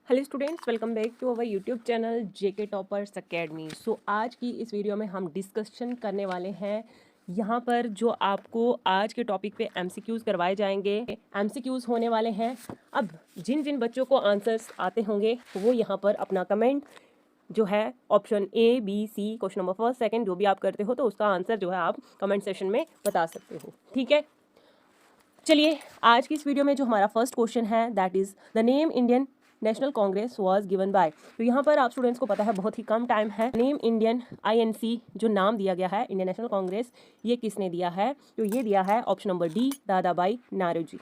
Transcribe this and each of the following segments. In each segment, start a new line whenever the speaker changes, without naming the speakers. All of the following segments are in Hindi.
Hello students, welcome back to our YouTube channel JK toppers academy. So आज की इस वीडियो में हम डिस्कशन करने वाले हैं यहाँ पर जो आपको आज के टॉपिक पे एमसीक्यूज़ करवाए जाएंगे। एमसीक्यूज़ होने वाले हैं। अब जिन जिन बच्चों को आंसर्स आते होंगे वो यहाँ पर अपना कमेंट जो है option A B C question number first second जो भी आप करते हो तो उसका आंसर जो है आप कमेंट सेशन में बता सकते हो। ठीक है, चलिए आज की इस वीडियो में जो हमारा फर्स्ट क्वेश्चन है that is the name Indian national Congress was given by. तो यहाँ पर आप स्टूडेंट्स को पता है बहुत ही कम टाइम है। नेम इंडियन आईएनसी जो नाम दिया गया है इंडियन नेशनल कांग्रेस, ये किसने दिया है? तो ये दिया है ऑप्शन नंबर डी, दादा भाई नारोजी।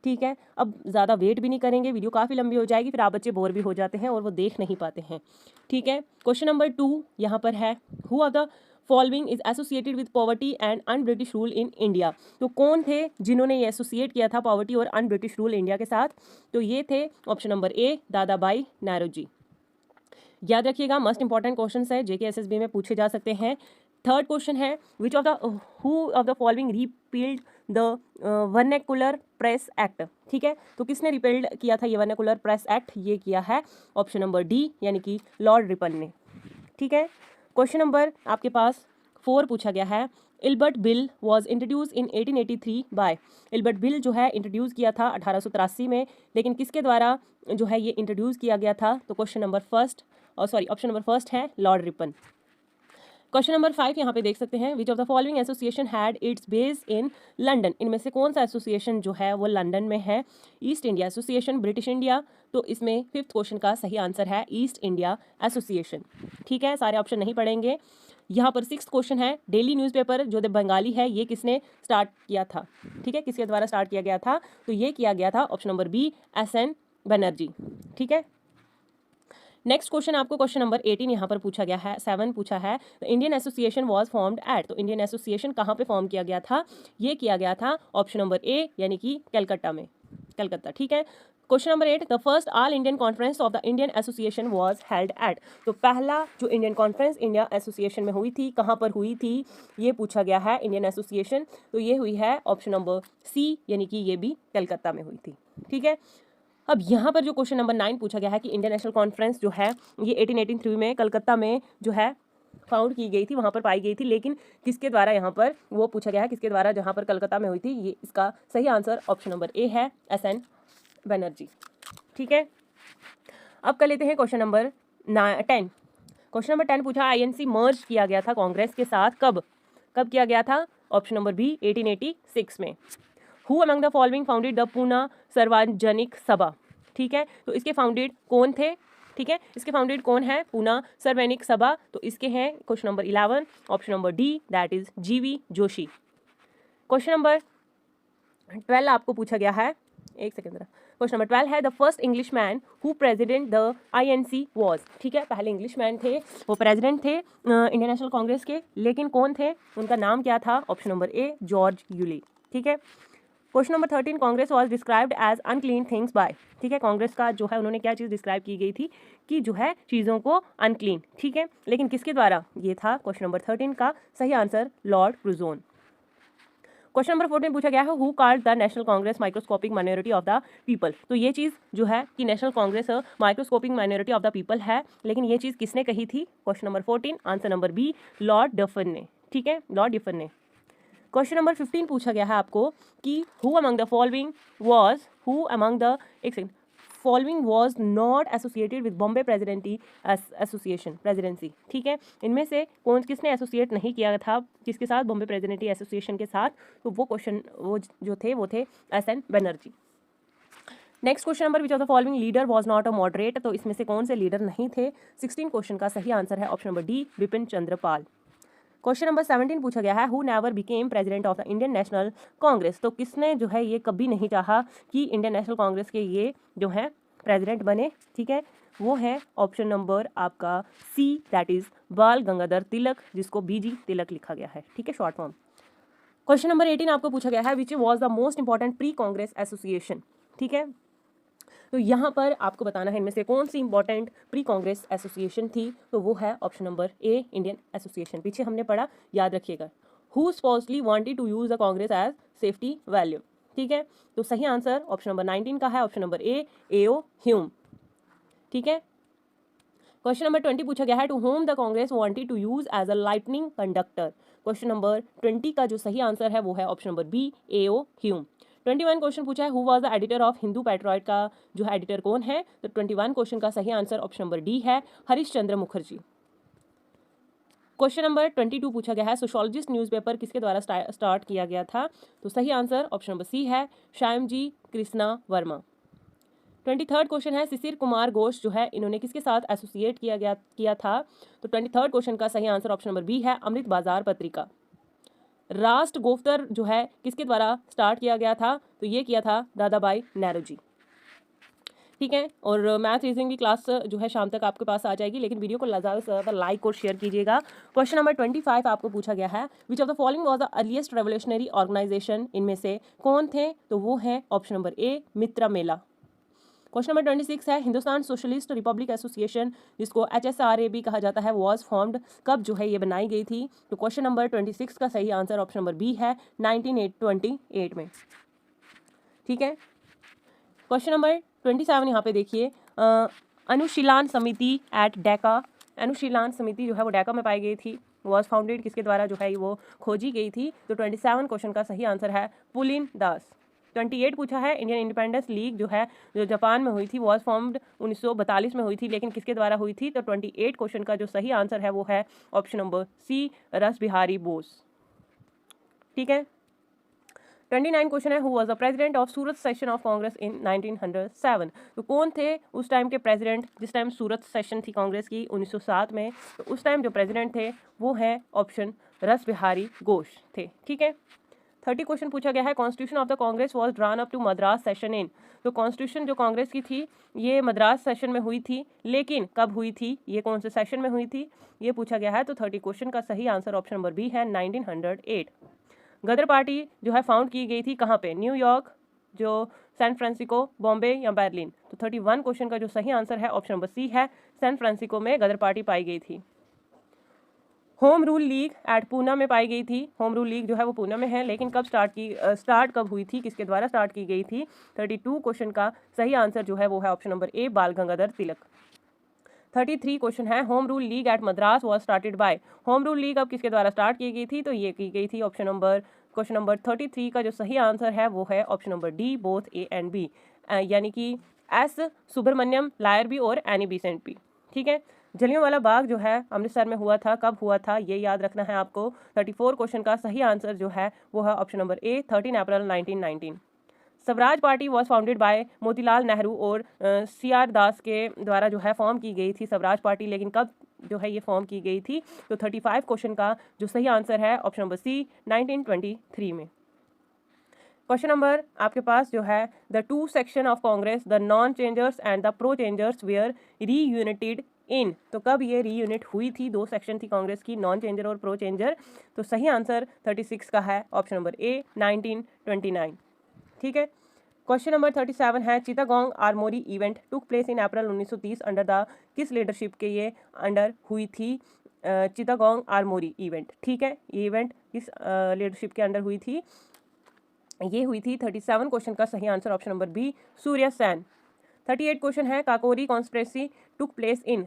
ठीक है, अब ज़्यादा वेट भी नहीं करेंगे, वीडियो काफ़ी लंबी हो जाएगी, फिर आप बच्चे बोर भी हो जाते हैं और वो देख नहीं पाते हैं। ठीक है, क्वेश्चन नंबर 2 यहाँ पर है who are the following is associated with poverty and un British rule in India. तो कौन थे जिन्होंने ये एसोसिएट किया था पॉवर्टी और अन ब्रिटिश रूल इंडिया के साथ? तो ये थे ऑप्शन नंबर ए, दादा भाई नारोजी। याद रखिएगा, मस्ट इंपॉर्टेंट क्वेश्चन है, जेके एसएसबी में पूछे जा सकते हैं। थर्ड क्वेश्चन है which of the who of the following repealed the vernacular press act. ठीक है, तो किसने रिपील्ड किया था ये वर्नेकुलर प्रेस एक्ट? ये किया है ऑप्शन नंबर डी यानी कि लॉर्ड रिपन ने। ठीक है, क्वेश्चन नंबर आपके पास 4 पूछा गया है Ilbert Bill was introduce in 1883 by. Ilbert Bill जो है इंट्रोड्यूस किया था 1883 में, लेकिन किसके द्वारा जो है ये इंट्रोड्यूस किया गया था? तो question number first option number first है लॉर्ड रिपन। क्वेश्चन नंबर 5 यहाँ पे देख सकते हैं विच of the following association had it's base in London. इनमें से कौन सा एसोसिएशन जो है वो लंदन में है? East India association, British India. तो इसमें फिफ्थ क्वेश्चन का सही आंसर है ईस्ट इंडिया एसोसिएशन। ठीक है, सारे ऑप्शन नहीं पढ़ेंगे। यहाँ पर सिक्स क्वेश्चन है डेली न्यूज़पेपर जो द बंगाली है ये किसने स्टार्ट किया था? ठीक है, किसके द्वारा स्टार्ट किया गया था? तो ये किया गया था option number B, S N. Banerjee. ठीक है, नेक्स्ट क्वेश्चन आपको क्वेश्चन नंबर 18 यहाँ पर पूछा गया है, 7 पूछा है the Indian Association was formed at. तो इंडियन एसोसिएशन कहाँ पे फॉर्म किया गया था? ये किया गया था ऑप्शन नंबर ए यानी कि कलकत्ता में, कलकत्ता। ठीक है, question number 8 the first all Indian conference of the Indian Association was held at. तो पहला जो इंडियन कॉन्फ्रेंस इंडिया एसोसिएशन में हुई थी कहाँ पर हुई थी? ये पूछा गया है इंडियन एसोसिएशन, तो ये हुई है ऑप्शन नंबर सी यानी कि ये भी कलकत्ता में हुई थी। ठीक है, अब यहाँ पर जो क्वेश्चन नंबर 9 पूछा गया है कि इंडियन नेशनल कॉन्फ्रेंस जो है ये 1883 में कलकत्ता में जो है फाउंड की गई थी, वहाँ पर पाई गई थी, लेकिन किसके द्वारा यहाँ पर वो पूछा गया है किसके द्वारा जहाँ पर कलकत्ता में हुई थी? ये इसका सही आंसर ऑप्शन नंबर ए है, एस.एन. बनर्जी। ठीक है, अब कर लेते हैं क्वेश्चन नंबर 10। क्वेश्चन नंबर 10 पूछा आईएनसी मर्ज किया गया था कांग्रेस के साथ कब? कब किया गया था? ऑप्शन नंबर बी 1886 में। Who among the following founded the Poona सार्वजनिक सभा। ठीक है, तो इसके फाउंडेड कौन थे? ठीक है, इसके फाउंडेड कौन है? पूना सार्वजनिक सभा। तो इसके हैं question number 11 option number D that is जीवी जोशी। क्वेश्चन नंबर 12 आपको पूछा गया है, एक सेकेंड जरा। क्वेश्चन नंबर 12 है the first English man who president the INC was. ठीक है, पहले इंग्लिश मैन थे, वो प्रेजिडेंट थे इंडियन नेशनल कांग्रेस के, लेकिन कौन थे? उनका नाम क्या था? Option number A George Yule. ठीक है, question number 13 Congress was described as unclean things by. ठीक है, कांग्रेस का जो है उन्होंने क्या चीज़ डिस्क्राइब की गई थी कि जो है चीज़ों को अनक्लीन। ठीक है, लेकिन किसके द्वारा? ये था क्वेश्चन नंबर 13 का सही answer Lord Curzon. Question number 14 पूछा गया है who called the national Congress microscopic minority of the people. तो ये चीज़ जो है कि national Congress microscopic minority of the people है, लेकिन ये चीज़ किसने कही थी? Question number 14 answer number B Lord Dufferin ने। ठीक है, लॉर्ड डफन ने। क्वेश्चन नंबर 15 पूछा गया है आपको कि who among the following was who among the एक second following was not associated with Bombay presidency association presidency. ठीक है, इनमें से कौन किसने एसोसिएट नहीं किया था किसके साथ? बॉम्बे प्रेसिडेंटी एसोसिएशन के साथ। तो वो क्वेश्चन वो जो थे वो थे SN. Banerjee. Next question number which of the following leader was not a moderate. तो इसमें से कौन से लीडर नहीं थे? 16 क्वेश्चन का सही आंसर है option number D Bipin Chandra Pal. Question number 17 पूछा गया है who never became president of the Indian national Congress. तो किसने जो है ये कभी नहीं चाहा कि इंडियन नेशनल कांग्रेस के ये जो है प्रेसिडेंट बने? ठीक है, वो है ऑप्शन नंबर आपका सी दैट इज बाल गंगाधर तिलक, जिसको बीजी तिलक लिखा गया है। ठीक है, शॉर्ट फॉर्म। क्वेश्चन नंबर 18 आपको पूछा गया है which was the most important pre Congress association. ठीक है, तो यहाँ पर आपको बताना है इनमें से कौन सी इंपॉर्टेंट प्री कांग्रेस एसोसिएशन थी। तो वो है option number A Indian association. पीछे हमने पढ़ा, याद रखिएगा। Who supposedly wanted to use the Congress as safety valve. ठीक है, तो सही आंसर ऑप्शन नंबर 19 का है, option number A A O Hume. ठीक है। क्वेश्चन नंबर 20 पूछा गया है, to whom the Congress wanted to use as a lightning conductor. Question number 20 का जो सही आंसर है वो है option number B, A O Hume. 21 question पूछा है, who was the editor of Hindu Patriot, का जो है एडिटर कौन है? तो 21 क्वेश्चन का सही आंसर ऑप्शन नंबर डी है, हरीश चंद्र मुखर्जी। क्वेश्चन नंबर 22 पूछा गया है, सोशोलॉजिस्ट न्यूज़पेपर किसके द्वारा स्टार्ट किया गया था? तो सही आंसर ऑप्शन नंबर सी है, श्यामजी कृष्णा वर्मा। 23rd क्वेश्चन है, शिशिर कुमार घोष जो है इन्होंने किसके साथ एसोसिएट किया था? तो 23rd क्वेश्चन का सही आंसर ऑप्शन नंबर बी है, अमृत बाजार पत्रिका। राष्ट्र गोफ्तर जो है किसके द्वारा स्टार्ट किया गया था? तो ये किया था दादा भाई नौरोजी। ठीक है, और मैथ रीजनिंग की क्लास जो है शाम तक आपके पास आ जाएगी, लेकिन वीडियो को ज़्यादा से ज़्यादा लाइक और शेयर कीजिएगा। क्वेश्चन नंबर 25 आपको पूछा गया है, which of the following was the earliest revolutionary organisation, इनमें से कौन थे? तो वो है option number A, Mitra Mela. Question number 26 है, हिंदुस्तान सोशलिस्ट रिपब्लिक एसोसिएशन जिसको HSRA भी कहा जाता है, वॉज फॉर्म्ड, कब जो है ये बनाई गई थी? तो क्वेश्चन नंबर 26 का सही आंसर ऑप्शन नंबर बी है, 1928 में। ठीक है, क्वेश्चन नंबर 27 यहाँ पे देखिए, अनुशीलन समिति एट डेका, अनुशीलन समिति जो है वो डेका में पाई गई थी, वॉज फाउंडेड किसके द्वारा जो है वो खोजी गई थी? तो 27 क्वेश्चन का सही आंसर है पुलिन दास। 28 पूछा है, इंडियन इंडिपेंडेंस लीग जो है जो जापान में हुई थी, वॉज फॉर्म्ड 1942 में हुई थी, लेकिन किसके द्वारा हुई थी? तो 28 क्वेश्चन का जो सही आंसर है वो है ऑप्शन नंबर सी, रस बिहारी बोस। ठीक है, 29 क्वेश्चन है, who was the president of Surat session of Congress in 1907। तो कौन थे उस टाइम के प्रेसिडेंट, जिस टाइम सूरत सेशन थी कांग्रेस की 1907 में? तो उस टाइम जो प्रेसिडेंट थे वो है ऑप्शन रस बिहारी घोष थे। ठीक है, 30 क्वेश्चन पूछा गया है, constitution of the Congress was drawn up to Madras session in. तो कॉन्स्टिट्यूशन जो कांग्रेस की थी ये मद्रास सेशन में हुई थी, लेकिन कब हुई थी? ये कौन से सेशन में हुई थी ये पूछा गया है। तो 30 क्वेश्चन का सही आंसर ऑप्शन नंबर बी है, 1908। गदर पार्टी जो है फाउंड की गई थी कहाँ पे? न्यूयॉर्क, जो सैन फ्रांसिस्को, बॉम्बे या बर्लिन? तो 31 क्वेश्चन का जो सही आंसर है ऑप्शन नंबर सी है, सैन फ्रांसिस्को में गदर पार्टी पाई गई थी। Home Rule League at Poona में पाई गई थी, होम रूल लीग जो है वो पूना में है, लेकिन कब स्टार्ट कब हुई थी, किसके द्वारा स्टार्ट की गई थी? 32 क्वेश्चन का सही आंसर जो है वो है option number A, Bal Gangadhar Tilak. 33 question है, Home Rule League at Madras was started by. Home Rule League अब किसके द्वारा स्टार्ट की गई थी? तो ये की गई थी क्वेश्चन नंबर 33 का जो सही आंसर है वो है option number D, both A and B, यानी कि एस सुब्रमण्यम लायर बी और एनी बेसेंट बी। ठीक है, जलियांवाला बाग जो है अमृतसर में हुआ था, कब हुआ था ये याद रखना है आपको। 34 क्वेश्चन का सही आंसर जो है वो है option number A, 13 April 1919। Swaraj party was founded by Motilal Nehru और CR दास के द्वारा जो है फॉर्म की गई थी स्वराज पार्टी, लेकिन कब जो है ये फॉर्म की गई थी? तो 35 क्वेश्चन का जो सही आंसर है ऑप्शन नंबर सी, 1923 में। क्वेश्चन नंबर आपके पास जो है, the two section of Congress, the non changers and the pro changers were reunited in. तो कब ये रीयूनिट हुई थी? दो सेक्शन थी कांग्रेस की, नॉन चेंजर और प्रो चेंजर। तो सही आंसर 36 का है ऑप्शन नंबर ए, 1929। ठीक है, क्वेश्चन नंबर 37 है, Chittagong Armori event took place in April 1930 under the किस लीडरशिप के ये अंडर हुई थी? चिटागोंग आर्मोरी इवेंट। ठीक है, ये इवेंट किस लीडरशिप के अंडर हुई थी? ये हुई थी 37 क्वेश्चन का सही answer option number B, Surya Sen. 38 question है, काकोरी कॉन्स्पिरेसी टुक प्लेस इन।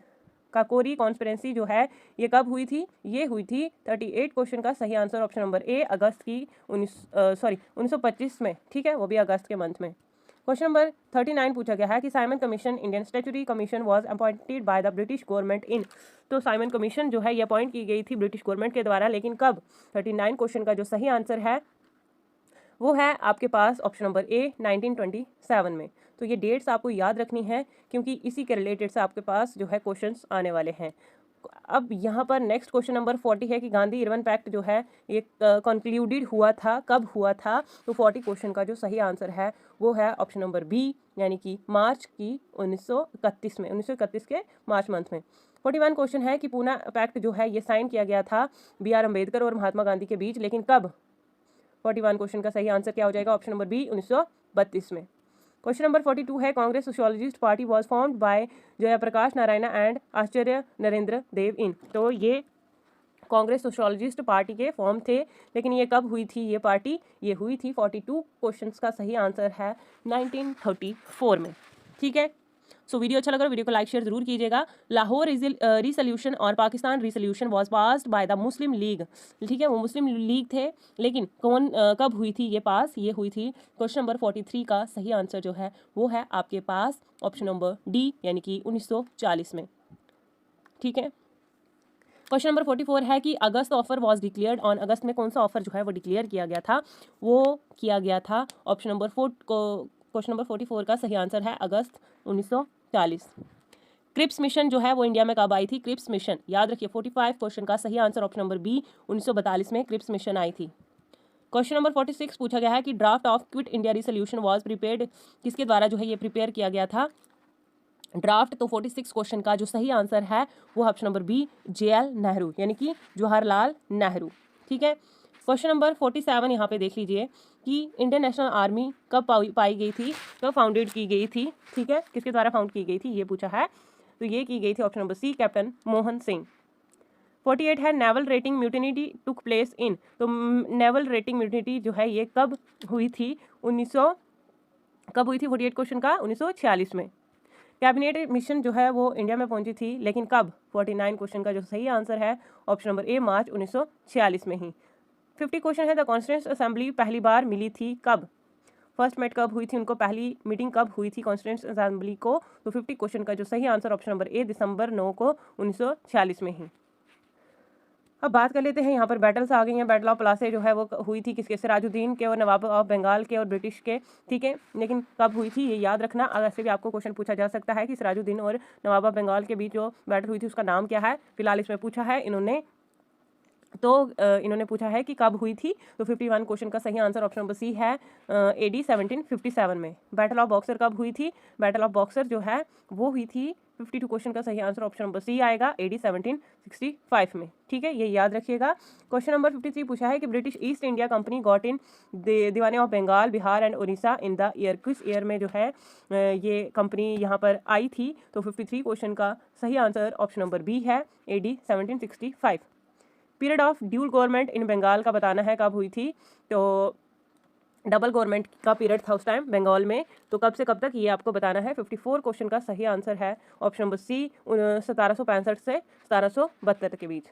काकोरी कॉन्स्पिरेसी जो है ये कब हुई थी? ये हुई थी 38 क्वेश्चन का सही आंसर ऑप्शन नंबर ए, अगस्त की 1925 में। ठीक है, वो भी अगस्त के मंथ में। क्वेश्चन नंबर 39 पूछा गया है कि Simon commission Indian statutory commission was appointed by the British government in. तो साइमन कमीशन जो है ये अपॉइंट की गई थी ब्रिटिश गवर्नमेंट के द्वारा, लेकिन कब? 39 क्वेश्चन का जो सही आंसर है वो है आपके पास ऑप्शन नंबर ए, 1927 में। तो ये डेट्स आपको याद रखनी है, क्योंकि इसी के रिलेटेड से आपके पास जो है क्वेश्चंस आने वाले हैं। अब यहाँ पर नेक्स्ट क्वेश्चन नंबर 40 है कि गांधी इरविन पैक्ट जो है ये कंक्लूडेड हुआ था, कब हुआ था? तो 40 क्वेश्चन का जो सही आंसर है वो है ऑप्शन नंबर बी, यानी कि मार्च की 1931 में, 1931 के मार्च मंथ में। 41 क्वेश्चन है कि पूना पैक्ट जो है ये साइन किया गया था BR अम्बेडकर और महात्मा गांधी के बीच, लेकिन कब? 41 क्वेश्चन का सही आंसर क्या हो जाएगा? ऑप्शन नंबर बी, 1932 में। क्वेश्चन नंबर 42 है, Congress socialist party was formed by Jayaprakash Narayan and Acharya Narendra Dev in. तो ये कांग्रेस सोशलिस्ट पार्टी के फॉर्म थे, लेकिन ये कब हुई थी ये पार्टी? ये हुई थी 42 क्वेश्चंस का सही आंसर है 1934 में। ठीक है, सो वीडियो अच्छा लगा वीडियो को लाइक शेयर जरूर कीजिएगा। लाहौर रिसोल्यूशन और Pakistan resolution was passed by the Muslim league, ठीक है, वो मुस्लिम लीग थे, लेकिन कौन कब हुई थी ये पास? ये हुई थी, क्वेश्चन नंबर 43 का सही आंसर जो है वो है आपके पास ऑप्शन नंबर डी, यानी कि 1940 में, ठीक है। क्वेश्चन नंबर 44 है कि अगस्त ऑफर वाज डिक्लेयर्ड ऑन, अगस्त में कौन सा ऑफर जो है वो डिक्लेयर किया गया था? वो किया गया था ऑप्शन नंबर 4 को, क्वेश्चन नंबर 44 का सही आंसर है अगस्त 1940। क्रिप्स मिशन जो है वो इंडिया में कब आई थी? क्रिप्स मिशन, याद रखिए 45 क्वेश्चन का सही आंसर ऑप्शन नंबर बी, 1942 में क्रिप्स मिशन आई थी। क्वेश्चन नंबर 46 पूछा गया है कि draft of quit India resolution was prepared, किसके द्वारा जो है ये प्रिपेयर किया गया था? ड्राफ्ट, तो 46 क्वेश्चन का जो सही आंसर है वो option number B, JL Nehru, यानी कि जवाहरलाल नेहरू, ठीक है। क्वेश्चन नंबर 47 यहाँ पे देख लीजिए कि इंडियन नेशनल आर्मी कब पाई गई थी, कब फाउंडेड की गई थी, ठीक है, किसके द्वारा फाउंड की गई थी ये पूछा है, तो ये की गई थी option number C, captain Mohan Singh. 48 है naval rating mutiny took place in, तो नेवल रेटिंग म्यूटिनिटी जो है ये कब हुई थी? 1900 कब हुई थी 48 क्वेश्चन का? 1946 में। कैबिनेट मिशन जो है वो इंडिया में पहुंची थी, लेकिन कब? 49 क्वेश्चन का जो सही आंसर है ऑप्शन नंबर ए, मार्च 1946 में ही। 50 क्वेश्चन है द कॉन्स्टिट्यूएंट असेंबली पहली बार मिली थी कब? फर्स्ट मेट कब हुई थी, उनको पहली मीटिंग कब हुई थी कॉन्स्टिट्यूएंट असेंबली को? तो 50 क्वेश्चन का जो सही आंसर ऑप्शन नंबर ए, दिसंबर 9 को 1946 में ही। अब बात कर लेते हैं, यहाँ पर बैटल्स आ गई हैं। बैटल ऑफ प्लासी जो है वो हुई थी किसके? सिराजुद्दीन के और नवाब ऑफ बंगाल के और ब्रिटिश के, ठीक है, लेकिन कब हुई थी ये याद रखना। ऐसे भी आपको क्वेश्चन पूछा जा सकता है कि सिराजुद्दीन और नवाब ऑफ बंगाल के बीच जो बैटल हुई थी उसका नाम क्या है? फिलहाल इसमें पूछा है इन्होंने, तो इन्होंने पूछा है कि कब हुई थी, तो 51 क्वेश्चन का सही आंसर ऑप्शन नंबर सी है AD 1757 में। बैटल ऑफ बॉक्सर कब हुई थी? बैटल ऑफ बॉक्सर जो है वो हुई थी, 52 क्वेश्चन का सही आंसर ऑप्शन नंबर सी आएगा, AD 1765 में, ठीक है, ये याद रखिएगा। क्वेश्चन नंबर 53 पूछा है कि British East India company got in Diwani of Bengal, Bihar and Orissa in the year, किस ईयर में जो है ये कंपनी यहाँ पर आई थी? तो 53 क्वेश्चन का सही आंसर ऑप्शन नंबर बी है, AD 1765। Period of dual government in Bengal का बताना है कब हुई थी, तो डबल गवर्नमेंट का पीरियड था उस टाइम बंगाल में, तो कब से कब तक ये आपको बताना है। 54 क्वेश्चन का सही आंसर है ऑप्शन नंबर सी, 1765 से 1772 के बीच।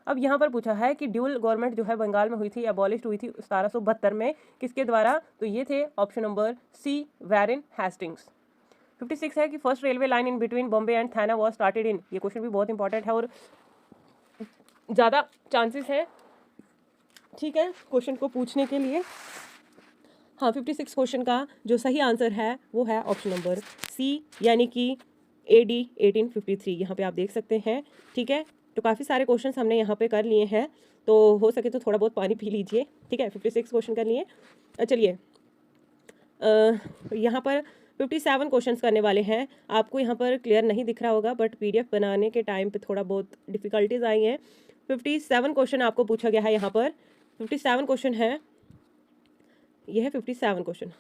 अब यहाँ पर पूछा है कि ड्यूल गवर्नमेंट जो है बंगाल में हुई थी, एबॉलिश हुई थी 1772 में, किसके द्वारा? तो ये थे ऑप्शन नंबर सी, वैरेन हेस्टिंग्स। 56 है कि first railway line in between Bombay and थाना वॉज स्टार्टेड इन, ये क्वेश्चन भी बहुत इंपॉर्टेंट है और ज़्यादा चांसेस हैं, ठीक है, क्वेश्चन को पूछने के लिए। हाँ, 56 क्वेश्चन का जो सही आंसर है वो है ऑप्शन नंबर सी, यानी कि AD 1853, यहाँ पे आप देख सकते हैं, ठीक है। तो काफ़ी सारे क्वेश्चंस हमने यहाँ पे कर लिए हैं, तो हो सके तो थोड़ा बहुत पानी पी लीजिए, ठीक है। 56 क्वेश्चन कर लिए। चलिए यहाँ पर 57 क्वेश्चंस करने वाले हैं। आपको यहाँ पर क्लियर नहीं दिख रहा होगा, बट PDF बनाने के टाइम पे थोड़ा बहुत डिफ़िकल्टीज आई हैं। 57 क्वेश्चन आपको पूछा गया है यहाँ पर। 57 क्वेश्चन है, यह है 57 question.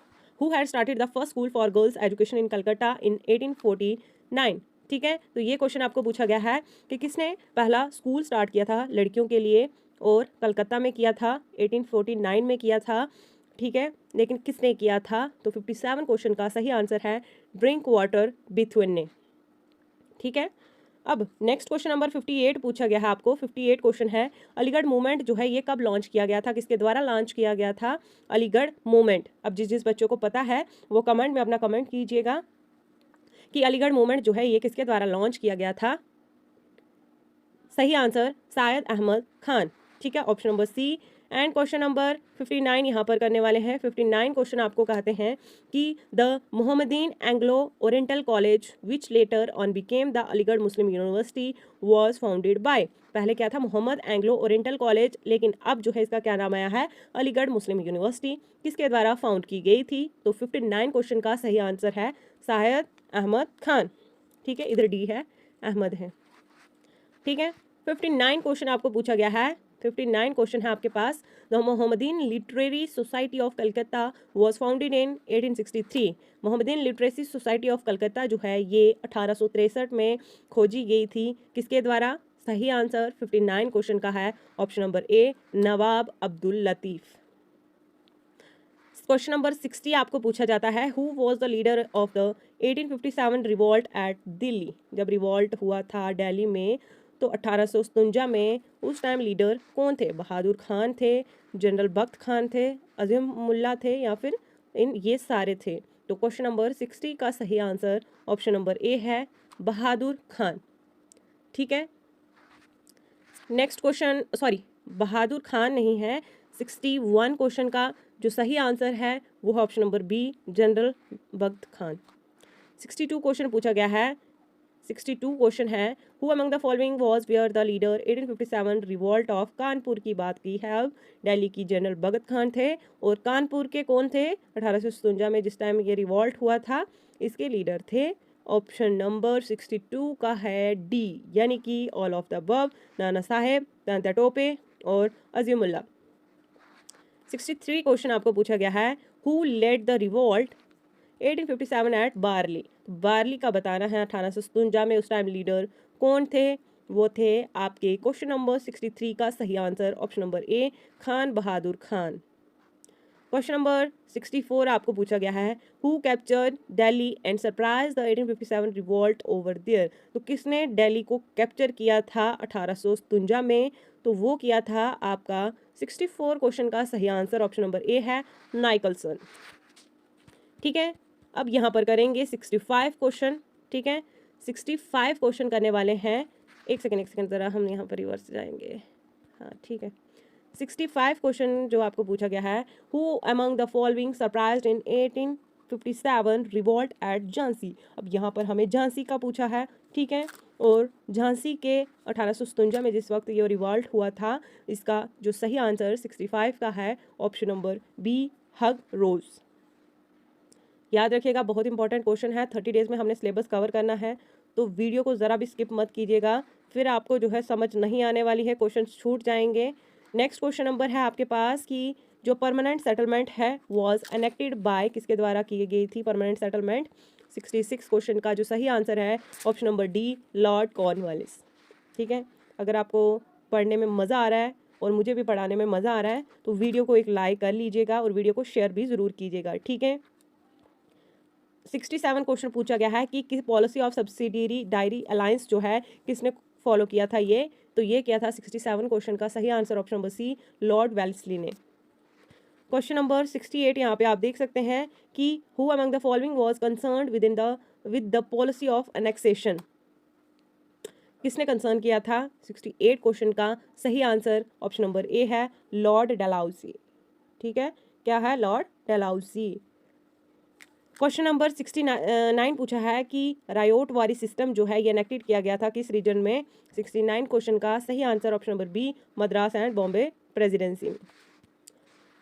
Who had started the first school for girls education in Calcutta in 1849, ठीक है। तो ये क्वेश्चन आपको पूछा गया है कि किसने पहला स्कूल स्टार्ट किया था लड़कियों के लिए, और कलकत्ता में किया था, 1849 में किया था, ठीक है, लेकिन किसने किया था? तो 57 क्वेश्चन का सही आंसर है ड्रिंक वाटर बिथवेन ने, ठीक है। अब नेक्स्ट क्वेश्चन नंबर 58 पूछा गया है आपको। 58 क्वेश्चन है, अलीगढ़ मूवमेंट जो है ये कब लॉन्च किया गया था, किसके द्वारा लॉन्च किया गया था अलीगढ़ मूवमेंट? अब जिस बच्चों को पता है वो कमेंट में अपना कमेंट कीजिएगा कि अलीगढ़ मूवमेंट जो है ये किसके द्वारा लॉन्च किया गया था। सही आंसर सैयद अहमद खान, ठीक है, option number C. And question number 59 यहाँ पर करने वाले हैं। 59 क्वेश्चन आपको कहते हैं कि the Mohammedan Anglo Oriental college which later on became the Aligarh Muslim university was founded by, पहले क्या था? मोहम्मद एंग्लो ओरिएंटल कॉलेज, लेकिन अब जो है इसका क्या नाम आया है? अलीगढ़ मुस्लिम यूनिवर्सिटी, किसके द्वारा फाउंड की गई थी? तो 59 क्वेश्चन का सही आंसर है सैयद अहमद खान, ठीक है, इधर डी है, अहमद है, ठीक है। 59 क्वेश्चन आपको पूछा गया है। 59 क्वेश्चन है आपके पास। The Mohammedan literary society of Calcutta was founded in 1863। Mohammedan literacy society of Calcutta जो है ये 1863 में खोजी गई थी, किसके द्वारा? सही आंसर 59 क्वेश्चन का है option number A, Nawab Abdul Latif. Question number 60 आपको पूछा जाता है, who was the leader of the 1857 revolt at Delhi, जब रिवॉल्ट हुआ था दिल्ली में तो 1857 में उस टाइम लीडर कौन थे? बहादुर खान थे, जनरल बख्त खान थे, अज़ीमुल्लाह थे, या फिर ये सारे थे? तो क्वेश्चन नंबर 60 का सही आंसर ऑप्शन नंबर ए है, बहादुर खान। ठीक है, नेक्स्ट क्वेश्चन, सॉरी बहादुर खान नहीं है, 61 क्वेश्चन का जो सही आंसर है वो है option number B, general Bakht Khan. 62 question पूछा गया है, 62 क्वेश्चन है, who among the following was were the leader 1857 revolt of Kanpur की बात की है। अब दिल्ली की जनरल भगत खान थे और कानपुर के कौन थे? 1857 में जिस टाइम ये रिवॉल्ट हुआ था इसके लीडर थे। ऑप्शन नंबर 62 का है डी, यानी कि all of the above, Nana Saheb, तांता टोपे और अज़ीमुल्लाह। 63 क्वेश्चन आपको पूछा गया है, who led the revolt 1857 at Bareilly. Bareilly का बताना है 1857 में उस टाइम लीडर कौन थे? वो थे आपके क्वेश्चन नंबर 63 का सही answer option number A, Khan Bahadur Khan. Question number 64 आपको पूछा गया है, who captured Delhi and surprise the 1857 revolt over there. तो किसने दिल्ली को कैप्चर किया था 1857 में? तो वो किया था आपका 64 क्वेश्चन का सही आंसर ऑप्शन नंबर ए है, नाइकलसन। ठीक है, अब यहाँ पर करेंगे 65 क्वेश्चन। ठीक है, 65 क्वेश्चन करने वाले हैं। एक सेकेंड ज़रा हम यहाँ पर रिवर्स जाएंगे। हाँ ठीक है, 65 क्वेश्चन जो आपको पूछा गया है, who among the following surprised in 1857 revolt at Jhansi. अब यहाँ पर हमें झांसी का पूछा है। ठीक है, और झांसी के 1857 में जिस वक्त ये रिवॉल्ट हुआ था, इसका जो सही आंसर 65 का है ऑप्शन नंबर बी, हग रोज। याद रखिएगा, बहुत इंपॉर्टेंट क्वेश्चन है, 30 डेज में हमने सिलेबस कवर करना है, तो वीडियो को ज़रा भी स्किप मत कीजिएगा, फिर आपको जो है समझ नहीं आने वाली है, क्वेश्चन छूट जाएंगे। नेक्स्ट क्वेश्चन नंबर है आपके पास कि जो परमानेंट सेटलमेंट है वॉज एनेक्टेड बाय, किसके द्वारा की गई थी परमानेंट सेटलमेंट? 66 क्वेश्चन का जो सही आंसर है option number D, Lord Cornwallis. ठीक है, अगर आपको पढ़ने में मज़ा आ रहा है और मुझे भी पढ़ाने में मज़ा आ रहा है तो वीडियो को एक लाइक कर लीजिएगा और वीडियो को शेयर भी ज़रूर कीजिएगा। ठीक है, 67 क्वेश्चन पूछा गया है कि किस policy of subsidiary diary alliance जो है किसने फॉलो किया था? ये तो ये किया था 67 क्वेश्चन का सही answer option number C, Lord Wellesley ने। क्वेश्चन नंबर 68 यहाँ पे आप देख सकते हैं कि who among the following was concerned with the policy of annexation. किसने कंसर्न किया था? 68 क्वेश्चन का सही आंसर ऑप्शन नंबर ए है, लॉर्ड डलहौजी। ठीक है, क्या है? लॉर्ड डलहौजी। क्वेश्चन नंबर 69 पूछा है कि रायोट वारी सिस्टम जो है ये एनेक्टेड किया गया था किस रीजन में? 69 क्वेश्चन का सही answer option number B, Madras and Bombay presidency में।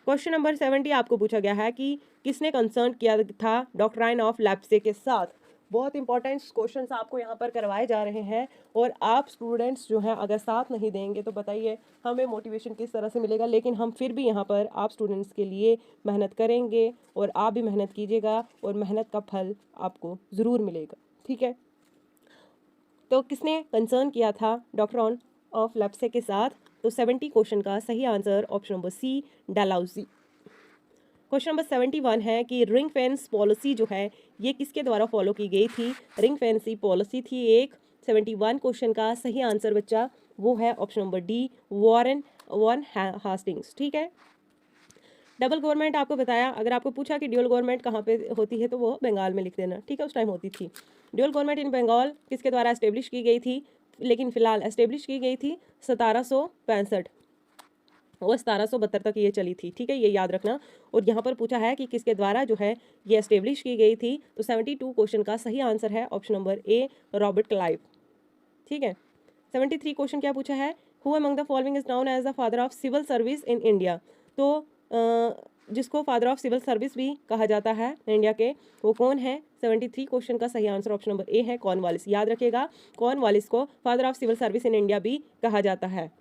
क्वेश्चन नंबर 70 आपको पूछा गया है कि किसने कंसर्न किया था डॉक्ट्राइन ऑफ लैप्से के साथ? बहुत इंपॉर्टेंट क्वेश्चंस आपको यहाँ पर करवाए जा रहे हैं और आप स्टूडेंट्स जो हैं अगर साथ नहीं देंगे तो बताइए हमें मोटिवेशन किस तरह से मिलेगा। लेकिन हम फिर भी यहाँ पर आप स्टूडेंट्स के लिए मेहनत करेंगे और आप भी मेहनत कीजिएगा और मेहनत का फल आपको ज़रूर मिलेगा। ठीक है, तो किसने कंसर्न किया था डॉक्ट्राइन ऑफ लैप्से के साथ? तो 70 क्वेश्चन का सही answer option number C, Dalhousie. Question number 71 है कि रिंग फेंस पॉलिसी जो है ये किसके द्वारा फॉलो की गई थी? रिंग फेंसी पॉलिसी थी एक। 71 क्वेश्चन का सही आंसर बच्चा वो है option number D, Warren Hastings. ठीक है, डबल गवर्नमेंट आपको बताया, अगर आपको पूछा कि ड्यूअल गवर्नमेंट कहाँ पे होती है तो वो बंगाल में लिख देना। ठीक है, उस टाइम होती थी। ड्यूअल गवर्नमेंट इन बंगाल किसके द्वारा एस्टेब्लिश की गई थी? लेकिन फिलहाल एस्टेब्लिश की गई थी 1765 और 1772 तक ये चली थी। ठीक है, ये याद रखना। और यहाँ पर पूछा है कि किसके द्वारा जो है ये एस्टेब्लिश की गई थी, तो 72 क्वेश्चन का सही आंसर है option number A, Robert Clive. ठीक है, 73 क्वेश्चन क्या पूछा है? Who among the following is known as the father of civil service in India. तो जिसको फादर ऑफ सिविल सर्विस भी कहा जाता है इंडिया के, वो कौन है? 73 क्वेश्चन का सही आंसर ऑप्शन नंबर ए है, कॉर्नवालिस। याद रखिएगा, कॉर्नवालिस को father of civil service in India भी कहा जाता है।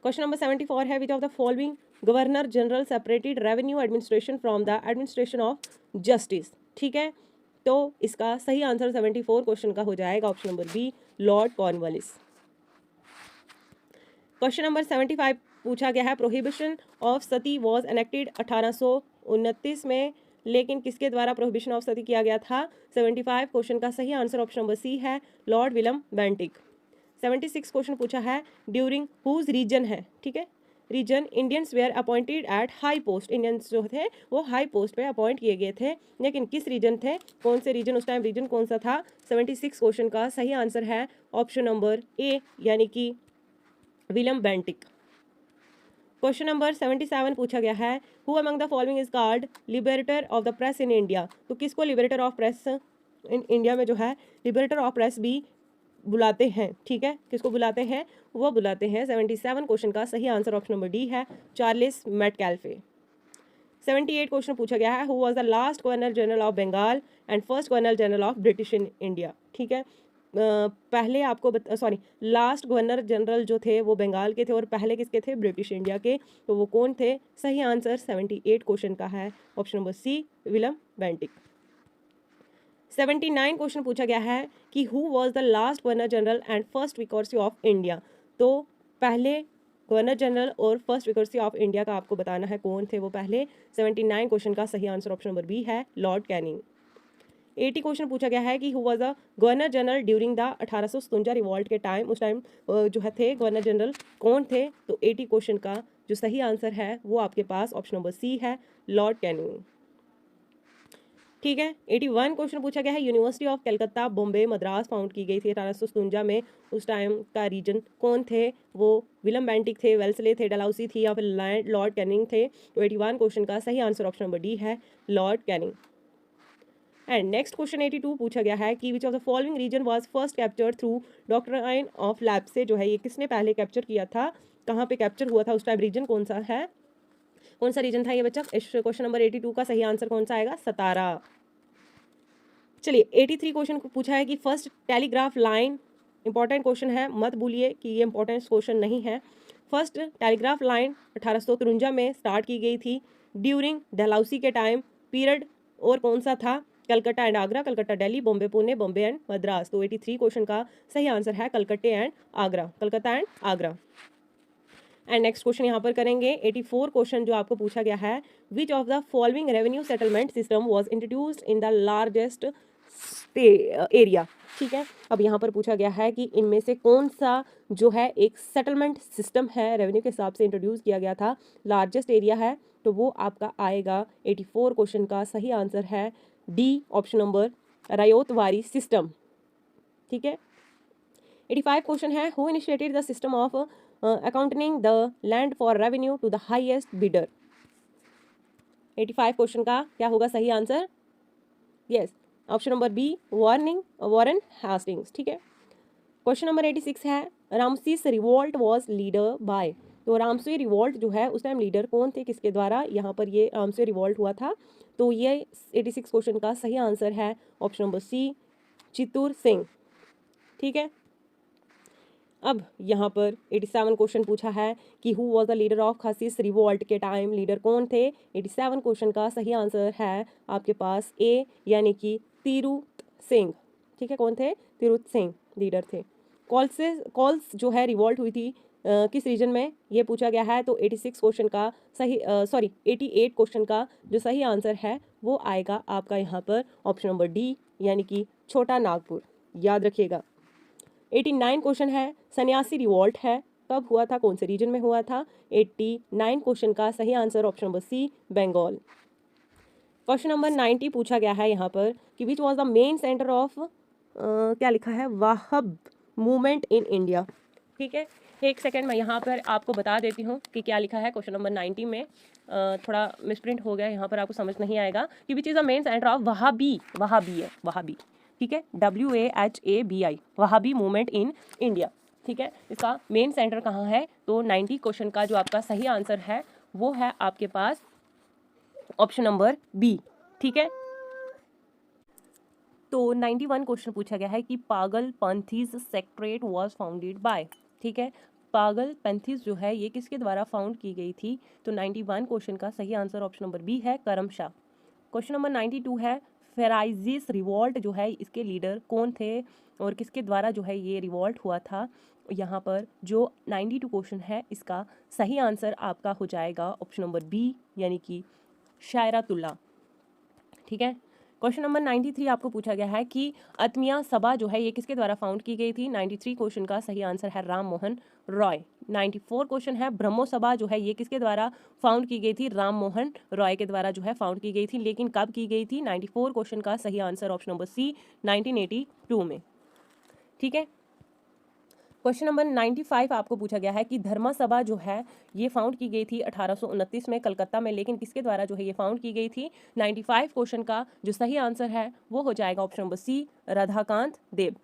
क्वेश्चन नंबर 74 है, which of the following governor general separated revenue administration from the administration of justice. ठीक है, तो इसका सही आंसर 74 क्वेश्चन का हो जाएगा option number B, Lord Cornwallis. Question number 75 पूछा गया है, prohibition of sati was enacted 1829 में लेकिन किसके द्वारा प्रोहिबिशन ऑफ सती किया गया था? 75 क्वेश्चन का सही आंसर ऑप्शन नंबर सी है, लॉर्ड विलियम बेंटिक। 76 क्वेश्चन पूछा है ड्यूरिंग हुज रीजन है, ठीक है, reason Indians were appointed at high post, Indians जो थे वो हाई पोस्ट पे अपॉइंट किए गए थे, लेकिन किस रीजन थे, कौन से रीजन, उस टाइम रीजन कौन सा था? 76 क्वेश्चन का सही आंसर है ऑप्शन नंबर ए यानी कि विलियम बेंटिक। क्वेश्चन नंबर 77 पूछा गया है who among the following is called liberator of the press in India. तो किसको liberator of press in India में जो है लिबरेटर ऑफ प्रेस भी बुलाते हैं, ठीक है, किसको बुलाते हैं? वो बुलाते हैं 77 क्वेश्चन का सही आंसर ऑप्शन नंबर डी है, चार्ल्स मैटकैल्फे। 78 क्वेश्चन पूछा गया है who was the last governor general of Bengal and first governor general of British in India, ठीक है, पहले आपको लास्ट गवर्नर जनरल जो थे वो बंगाल के थे और पहले किसके थे? ब्रिटिश इंडिया के। तो वो कौन थे? सही आंसर 78 क्वेश्चन का है option number C, William Bentinck. 79 question पूछा गया है कि who was the last governor general and first विकोर्सी ऑफ इंडिया। तो पहले गवर्नर जनरल और फर्स्ट विकोर्सी ऑफ इंडिया का आपको बताना है कौन थे वो पहले। 79 क्वेश्चन का सही आंसर ऑप्शन नंबर बी है, लॉर्ड कैनिंग। 80 क्वेश्चन पूछा गया है कि who was the governor general during the 1857 revolt के टाइम, उस टाइम जो है थे गवर्नर जनरल कौन थे? तो 80 क्वेश्चन का जो सही आंसर है वो आपके पास ऑप्शन नंबर सी है, लॉर्ड कैनिंग, ठीक है। 81 क्वेश्चन पूछा गया है university of Calcutta Bombay Madras found की गई थी 1857 में, उस टाइम का रीजन कौन थे? वो विलियम बेंटिक थे, वेल्सले थे, डलहौसी थी या फिर लॉर्ड कैनिंग थे। तो 81 क्वेश्चन का सही आंसर ऑप्शन नंबर डी है, Lord Canning. And next question 82 पूछा गया है कि which of the following region was first captured through doctrine of lapse, जो है ये किसने पहले कैप्चर किया था, कहाँ पे कैप्चर हुआ था उस टाइम, रीजन कौन सा है, कौन सा रीजन था ये बच्चा? क्वेश्चन नंबर 82 का सही आंसर कौन सा आएगा? सतारा। चलिए 83 क्वेश्चन पूछा है कि first telegraph line, important question है, मत भूलिए कि ये इंपॉर्टेंट क्वेश्चन नहीं है। फर्स्ट टेलीग्राफ लाइन 1853 में स्टार्ट की गई थी ड्यूरिंग डलहौसी के टाइम, पीरियड और कौन सा था? Calcutta and Agra, Calcutta Delhi, Bombay Pune, Bombay and Madras. तो 83 क्वेश्चन का सही आंसर है कलकत्ते and Agra, Calcutta and Agra. And next question यहाँ पर करेंगे 84 क्वेश्चन जो आपको पूछा गया है which of the following revenue settlement system was introduced in the largest area, ठीक है। अब यहाँ पर पूछा गया है कि इनमें से कौन सा जो है एक सेटलमेंट सिस्टम है रेवेन्यू के हिसाब से इंट्रोड्यूस किया गया था, लार्जेस्ट एरिया है, तो वो आपका आएगा 84 क्वेश्चन का सही आंसर है D option number, Ryotwari system, ठीक है। 85 क्वेश्चन है who initiated the system of accounting the land for revenue to the highest bidder. 85 question का क्या होगा सही answer? Yes, option number B, Warren Hastings, ठीक है। क्वेश्चन नंबर 86 है Ramosis revolt was leader by. तो रामसे रिवॉल्ट जो है उस टाइम लीडर कौन थे, किसके द्वारा यहाँ पर ये रामसे रिवॉल्ट हुआ था? तो ये 86 क्वेश्चन का सही आंसर है option number C, Chittur Singh, ठीक है। अब यहाँ पर 87 क्वेश्चन पूछा है कि who was the leader of Khasis revolt के टाइम, लीडर कौन थे? 87 क्वेश्चन का सही आंसर है आपके पास ए यानी कि तिरुत सिंह, ठीक है। कौन थे? तिरुत सिंह लीडर थे। कॉल्स जो है रिवॉल्ट हुई थी किस रीजन में, ये पूछा गया है। तो 86 क्वेश्चन का सही 88 क्वेश्चन का जो सही आंसर है वो आएगा आपका यहाँ पर ऑप्शन नंबर डी यानी कि छोटा नागपुर, याद रखिएगा। 89 क्वेश्चन है सन्यासी रिवॉल्ट है, कब हुआ था, कौन से रीजन में हुआ था? 89 क्वेश्चन का सही answer option number C, Bengal. Question number 90 पूछा गया है यहाँ पर कि which was the main centre of क्या लिखा है, वहाब मूवमेंट इन इंडिया, ठीक है। एक सेकेंड मैं यहाँ पर आपको बता देती हूँ कि क्या लिखा है क्वेश्चन नंबर 90 में। थोड़ा मिसप्रिंट हो गया यहाँ पर, आपको समझ नहीं आएगा कि which is the main centre of Wahhabi, Wahhabi है, वहाबी, ठीक है, WAHABI, Wahhabi movement in India, ठीक है। इसका मेन सेंटर कहाँ है? तो 90 क्वेश्चन का जो आपका सही आंसर है वो है आपके पास ऑप्शन नंबर बी, ठीक है। तो 91 क्वेश्चन पूछा गया है कि पागल पंथीज सेक्रेट वाज फाउंडेड बाय, ठीक है। पागल पंथीज जो है ये किसके द्वारा फाउंड की गई थी? तो 91 क्वेश्चन का सही आंसर ऑप्शन नंबर बी है, करमशाह। क्वेश्चन नंबर 92 है फेराइजिस रिवॉल्ट जो है इसके लीडर कौन थे और किसके द्वारा जो है ये रिवॉल्ट हुआ था? यहाँ पर जो 92 क्वेश्चन है इसका सही आंसर आपका हो जाएगा ऑप्शन नंबर बी यानी कि शायरातुल्लाह। ठीक है। क्वेश्चन नंबर 93 आपको पूछा गया है कि आत्मीय सभा जो है ये किसके द्वारा फाउंड की गई थी। 93 क्वेश्चन का सही आंसर है राम मोहन रॉय। 94 क्वेश्चन है ब्रह्मो सभा जो है ये किसके द्वारा फाउंड की गई थी। राम मोहन रॉय के द्वारा जो है फाउंड की गई थी, लेकिन कब की गई थी। 94 क्वेश्चन का सही आंसर ऑप्शन नंबर सी 1982 में। ठीक है। क्वेश्चन नंबर 95 आपको पूछा गया है कि धर्मा सभा जो है ये फाउंड की गई थी 1829 में कलकत्ता में, लेकिन किसके द्वारा जो है ये फाउंड की गई थी। 95 क्वेश्चन का जो सही आंसर है वो हो जाएगा ऑप्शन नंबर सी राधाकांत देव।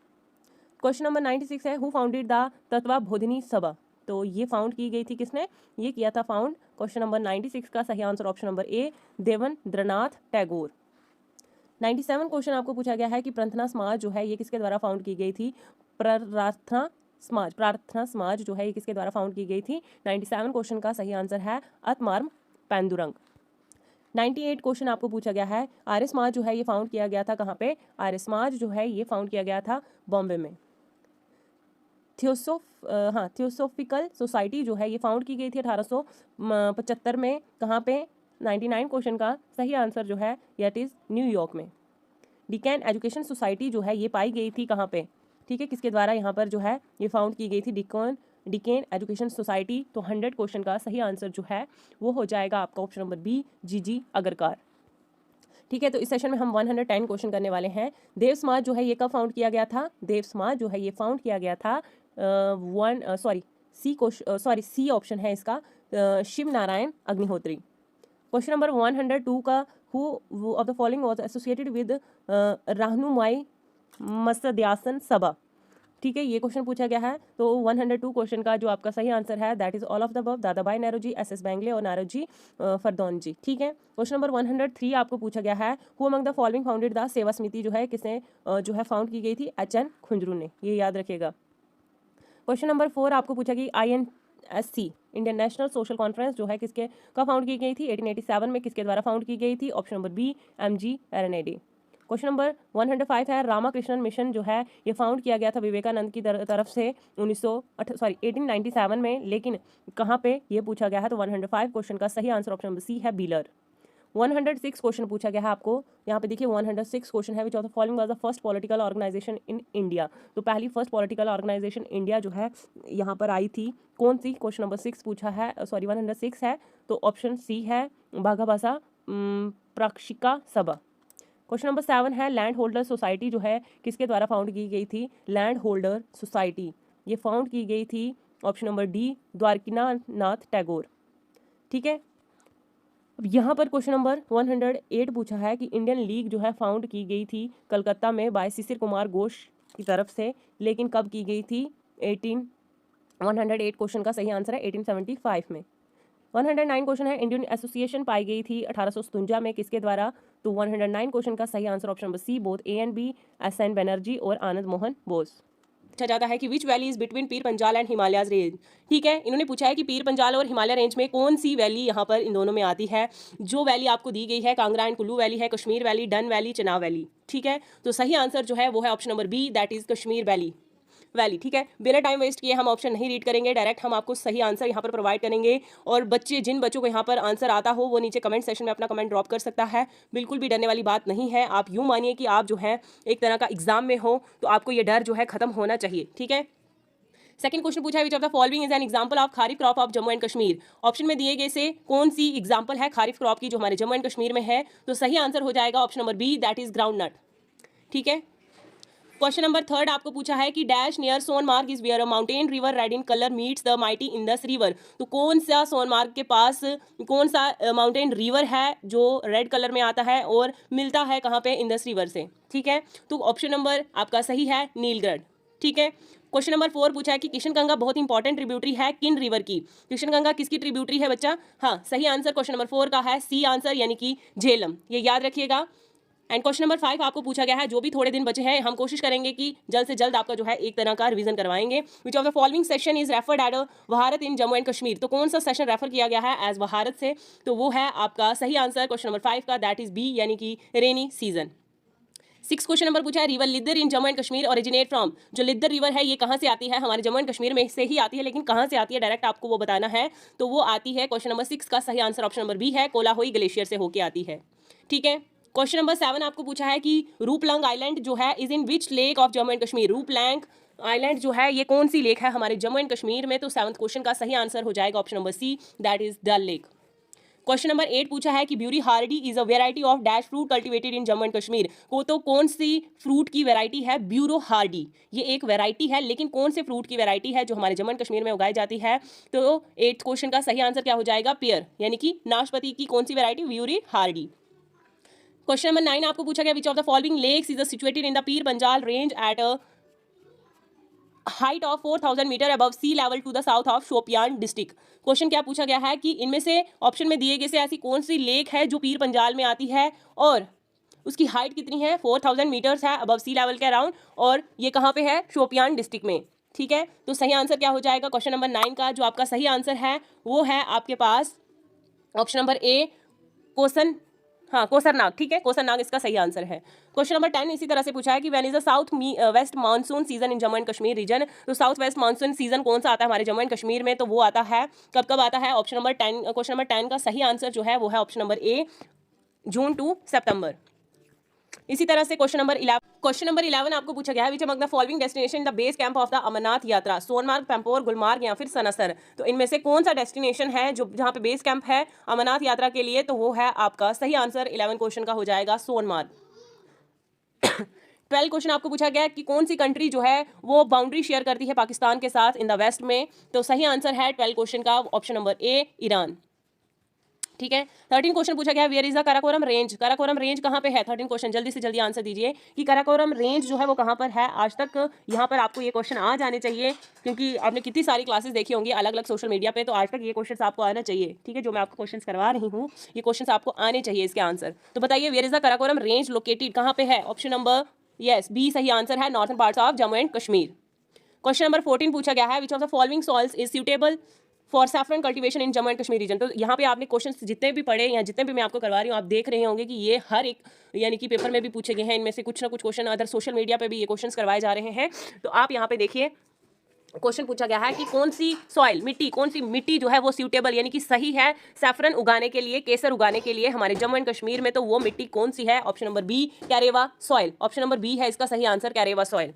क्वेश्चन नंबर 96 है हु फाउंडेड द तत्वाबोधिनी सभा। तो ये फाउंड की गई थी किसने, ये किया था फाउंड। क्वेश्चन नंबर 96 का सही answer option number A Debendranath Tagore. 97 question आपको पूछा गया है कि प्रार्थना समाज जो है ये किसके द्वारा फाउंड की गई थी। प्रार्थना समाज जो है ये किसके द्वारा फाउंड की गई थी। 97 क्वेश्चन का सही आंसर है आत्मार्म पैंदुरंग। 98 क्वेश्चन आपको पूछा गया है आर्य समाज जो है ये फाउंड किया गया था कहाँ पे। आर्य समाज जो है ये फाउंड किया गया था बॉम्बे में। थियोसोफिकल सोसाइटी जो है ये फाउंड की गई थी 1875 में, कहाँ पे। 99 क्वेश्चन का सही आंसर जो है इट इज़ न्यूयॉर्क में। डिकेन एजुकेशन सोसाइटी जो है ये पाई गई थी कहाँ पे, ठीक है, किसके द्वारा यहाँ पर जो है ये फाउंड की गई थी। डिकेन एजुकेशन सोसाइटी। तो 100 क्वेश्चन का सही आंसर जो है वो हो जाएगा आपका ऑप्शन नंबर बी जी अगरकार। ठीक है। तो इस सेशन में हम 110 क्वेश्चन करने वाले हैं। देव समाज जो है ये कब फाउंड किया गया था। देव समाज जो है ये फाउंड किया गया था सी ऑप्शन है इसका, शिव नारायण अग्निहोत्री। क्वेश्चन नंबर 102 का who of the following was associated with रहनुमाई मसद्यासन सभा। ठीक है, ये क्वेश्चन पूछा गया है। तो 102 क्वेश्चन का जो आपका सही आंसर है that is all of the above, Dadabhai Naoroji, S Bengalee और नौरोजी फरदौन जी। ठीक है। क्वेश्चन नंबर 103 आपको पूछा गया है who among the following founded the सेवा समिति जो है किसने जो है फाउंड की गई थी। एच.एन. खुंजरू ने, ये याद रखिएगा। क्वेश्चन नंबर 4 आपको पूछा कि INSC Indian national social conference जो है किसके कब फाउंड की गई थी। 1887 में, किसके द्वारा फाउंड की गई थी। Option number B MG Ranade. Question number 105 है रामाकृष्णन मिशन जो है ये फाउंड किया गया था विवेकानंद की तरफ से 1897 में, लेकिन कहाँ पे ये पूछा गया है। तो 105 क्वेश्चन का सही आंसर ऑप्शन नंबर सी है बीलर। 106 क्वेश्चन पूछा गया है आपको, यहाँ पे देखिए 106 क्वेश्चन है which of the following was the first political organisation in India. तो पहली फर्स्ट पॉलिटिकल ऑर्गेनाइजेशन इंडिया जो है यहाँ पर आई थी, कौन सी। क्वेश्चन नंबर 6 पूछा है, 106 है, तो ऑप्शन सी है भागाभाषा प्राक्षिका सभा। क्वेश्चन नंबर 7 है लैंड होल्डर सोसाइटी जो है किसके द्वारा फाउंड की गई थी। लैंड होल्डर सोसाइटी ये फाउंड की गई थी ऑप्शन नंबर डी द्वारकीनाथ टैगोर। ठीक है। अब यहाँ पर क्वेश्चन नंबर 108 पूछा है कि इंडियन लीग जो है फाउंड की गई थी कलकत्ता में बाय शिशिर कुमार घोष की तरफ से, लेकिन कब की गई थी। 108 क्वेश्चन का सही आंसर है 1875 में। 109 क्वेश्चन है इंडियन एसोसिएशन पाई गई थी 1857 में, किसके द्वारा। तो 109 क्वेश्चन का सही answer option number C both ANB SN Banerjee और आनंद मोहन बोस। पूछा जाता है कि विच valley is between Pir Panjal and Himalayas range. ठीक है, इन्होंने पूछा है कि पीर पंजाल और हिमालय रेंज में कौन सी वैली यहाँ पर इन दोनों में आती है। जो वैली आपको दी गई है कांगड़ा एंड कुल्लू वैली है, Kashmir valley, Doon valley, Chenab valley. ठीक है, तो सही आंसर जो है वो है option number B that is Kashmir valley. ठीक है, बिना टाइम वेस्ट किए हम ऑप्शन नहीं रीड करेंगे, डायरेक्ट हम आपको सही आंसर यहाँ पर प्रोवाइड करेंगे। और जिन बच्चों को यहाँ पर आंसर आता हो वो नीचे कमेंट सेक्शन में अपना कमेंट ड्रॉप कर सकता है। बिल्कुल भी डरने वाली बात नहीं है। आप यूँ मानिए कि आप जो है एक तरह का एग्जाम में हो, तो आपको ये डर जो है खत्म होना चाहिए। ठीक है। सेकंड क्वेश्चन पूछा है which of the following is an example of kharif crop of Jammu and Kashmir. Option में दिए गए से कौन सी एग्जांपल है खारिफ क्रॉप की जो हमारे जम्मू एंड कश्मीर में है। तो सही आंसर हो जाएगा option number B that is groundnut. ठीक है। क्वेश्चन नंबर 3 आपको पूछा है कि dash near Sonamarg is where a mountain river red in colour meets the mighty Indus river. तो कौन सा सोनमार्ग के पास कौन सा माउंटेन रिवर है जो रेड कलर में आता है और मिलता है कहाँ पे, इंडस रिवर से। ठीक है, तो ऑप्शन नंबर आपका सही है नीलगढ़। ठीक है। क्वेश्चन नंबर 4 पूछा है कि किशनगंगा बहुत इंपॉर्टेंट ट्रिब्यूटरी है किन रिवर की। किशनगंगा किसकी ट्रिब्यूटरी है बच्चा। हाँ, सही आंसर क्वेश्चन नंबर 4 का है सी आंसर यानी कि झेलम, ये याद रखिएगा। एंड क्वेश्चन नंबर 5 आपको पूछा गया है, जो भी थोड़े दिन बचे हैं हम कोशिश करेंगे कि जल्द से जल्द आपका जो है एक तरह का रिवीजन करवाएंगे। Which of the following session is referred at Bharat in Jammu and Kashmir. तो कौन सा सेशन रेफर किया गया है एज भारत से, तो वो है आपका सही आंसर क्वेश्चन नंबर 5 का दैट इज बी यानी कि रेनी सीजन। 6 क्वेश्चन नंबर पूछा है river Lidder in Jammu and Kashmir originate from. जो लिद्दर रिवर है ये कहाँ से आती है, हमारे जम्मू एंड कश्मीर में से ही आती है, लेकिन कहाँ से आती है डायरेक्ट आपको वो बताना है। तो वो आती है क्वेश्चन नंबर 6 का सही आंसर ऑप्शन नंबर बी है कोलाहोई ग्लेशियर से होके आती है। ठीक है। क्वेश्चन नंबर 7 आपको पूछा है कि रूपलंग आइलैंड जो है is in which lake of Jammu and Kashmir. Ruplang island जो है ये कौन सी लेक है हमारे जम्मू एंड कश्मीर में। तो 7th क्वेश्चन का सही आंसर हो जाएगा option number C, that is Dal lake. Question number 8 पूछा है कि Beurre Hardy is a variety of dash fruit cultivated in Jammu and Kashmir. तो कौन सी फ्रूट की वेराइटी है ब्यूरो हार्डी। ये एक वेराइटी है, लेकिन कौन से फ्रूट की वेराइटी है जो हमारे जम्मू एंड कश्मीर में उगाई जाती है। तो 8th क्वेश्चन का सही आंसर क्या हो जाएगा, पेयर, यानी कि नाशपाती की कौन सी variety, Beurre Hardy. Question number 9 आपको पूछा गया which of the following lakes is situated in the Pir Panjal range at a height of 4000 metre above sea level to the south of Shopian district. Question क्या पूछा गया है कि इनमें से ऑप्शन में दिए गए से ऐसी कौन सी लेक है जो पीर पंजाल में आती है और उसकी हाइट कितनी है, 4000 मीटर्स है अबव सी लेवल के अराउंड, और ये कहाँ पे है, शोपियान डिस्ट्रिक्ट में। ठीक है, तो सही आंसर क्या हो जाएगा क्वेश्चन नंबर 9 का, जो आपका सही आंसर है वो है आपके पास ऑप्शन नंबर ए, कोसरनाग। ठीक है, कोसरनाग इसका सही आंसर है। क्वेश्चन नंबर 10 इसी तरह से पूछा है कि when is the south west monsoon season in Jammu and Kashmir region. तो साउथ वेस्ट मानसून सीजन कौन सा आता है हमारे जम्मू एंड कश्मीर में, तो वो आता है कब कब आता है, ऑप्शन नंबर 10। क्वेश्चन नंबर 10 का सही आंसर जो है वो है option number A, June to September. इसी तरह से क्वेश्चन नंबर 11 आपको पूछा गया है which among the following destination the base camp of the Amarnath yatra. Sonamarg, Pampore, Gulmarg या फिर सनासर। तो इनमें से कौन सा डेस्टिनेशन है जो जहां पे बेस कैंप है अमरनाथ यात्रा के लिए, तो वो है आपका सही आंसर 11 क्वेश्चन का हो जाएगा सोनमार्ग। 12 क्वेश्चन आपको पूछा गया कि कौन सी कंट्री जो है वो बाउंड्री शेयर करती है पाकिस्तान के साथ इन द वेस्ट में। तो सही आंसर है 12 क्वेश्चन का ऑप्शन नंबर ए, ईरान। ठीक है, 13 क्वेश्चन पूछा गया where is the Karakoram range. Karakoram range कहाँ पे है, 13 क्वेश्चन, जल्दी से जल्दी आंसर दीजिए कि काराकोरम रेंज जो है वो कहाँ पर है। आज तक यहाँ पर आपको ये क्वेश्चन आ जाने चाहिए, क्योंकि आपने कितनी सारी क्लासेस देखी होंगी अलग अलग सोशल मीडिया पे, तो आज तक ये क्वेश्चन आपको आना चाहिए। ठीक है, जो मैं आपको क्वेश्चन करवा रही हूँ ये क्वेश्चन आपको आने चाहिए इसके आंसर। तो बताइए where is the Karakoram range located कहाँ पे है, ऑप्शन नंबर यस बी सही आंसर है, northern parts of Jammu and Kashmir. Question number 14 पूछा गया है which of the following soils is suitable for saffron cultivation in Jammu and Kashmir region. तो यहाँ पे आपने क्वेश्चंस जितने भी पढ़े या जितने भी मैं आपको करवा रही हूँ, आप देख रहे होंगे कि ये हर एक यानी कि पेपर में भी पूछे गए हैं। इनमें से कुछ ना कुछ क्वेश्चन अदर सोशल मीडिया पे भी ये क्वेश्चंस करवाए जा रहे हैं। तो आप यहाँ पे देखिए क्वेश्चन पूछा गया है कि कौन सी सॉइल, मिट्टी, कौन सी मिट्टी जो है वो सूटेबल यानी कि सही है सैफरन उगाने के लिए, केसर उगाने के लिए हमारे जम्मू एंड कश्मीर में। तो वो मिट्टी कौन सी है, option number B, Karewa soil. Option number B है इसका सही answer, Karewa soil.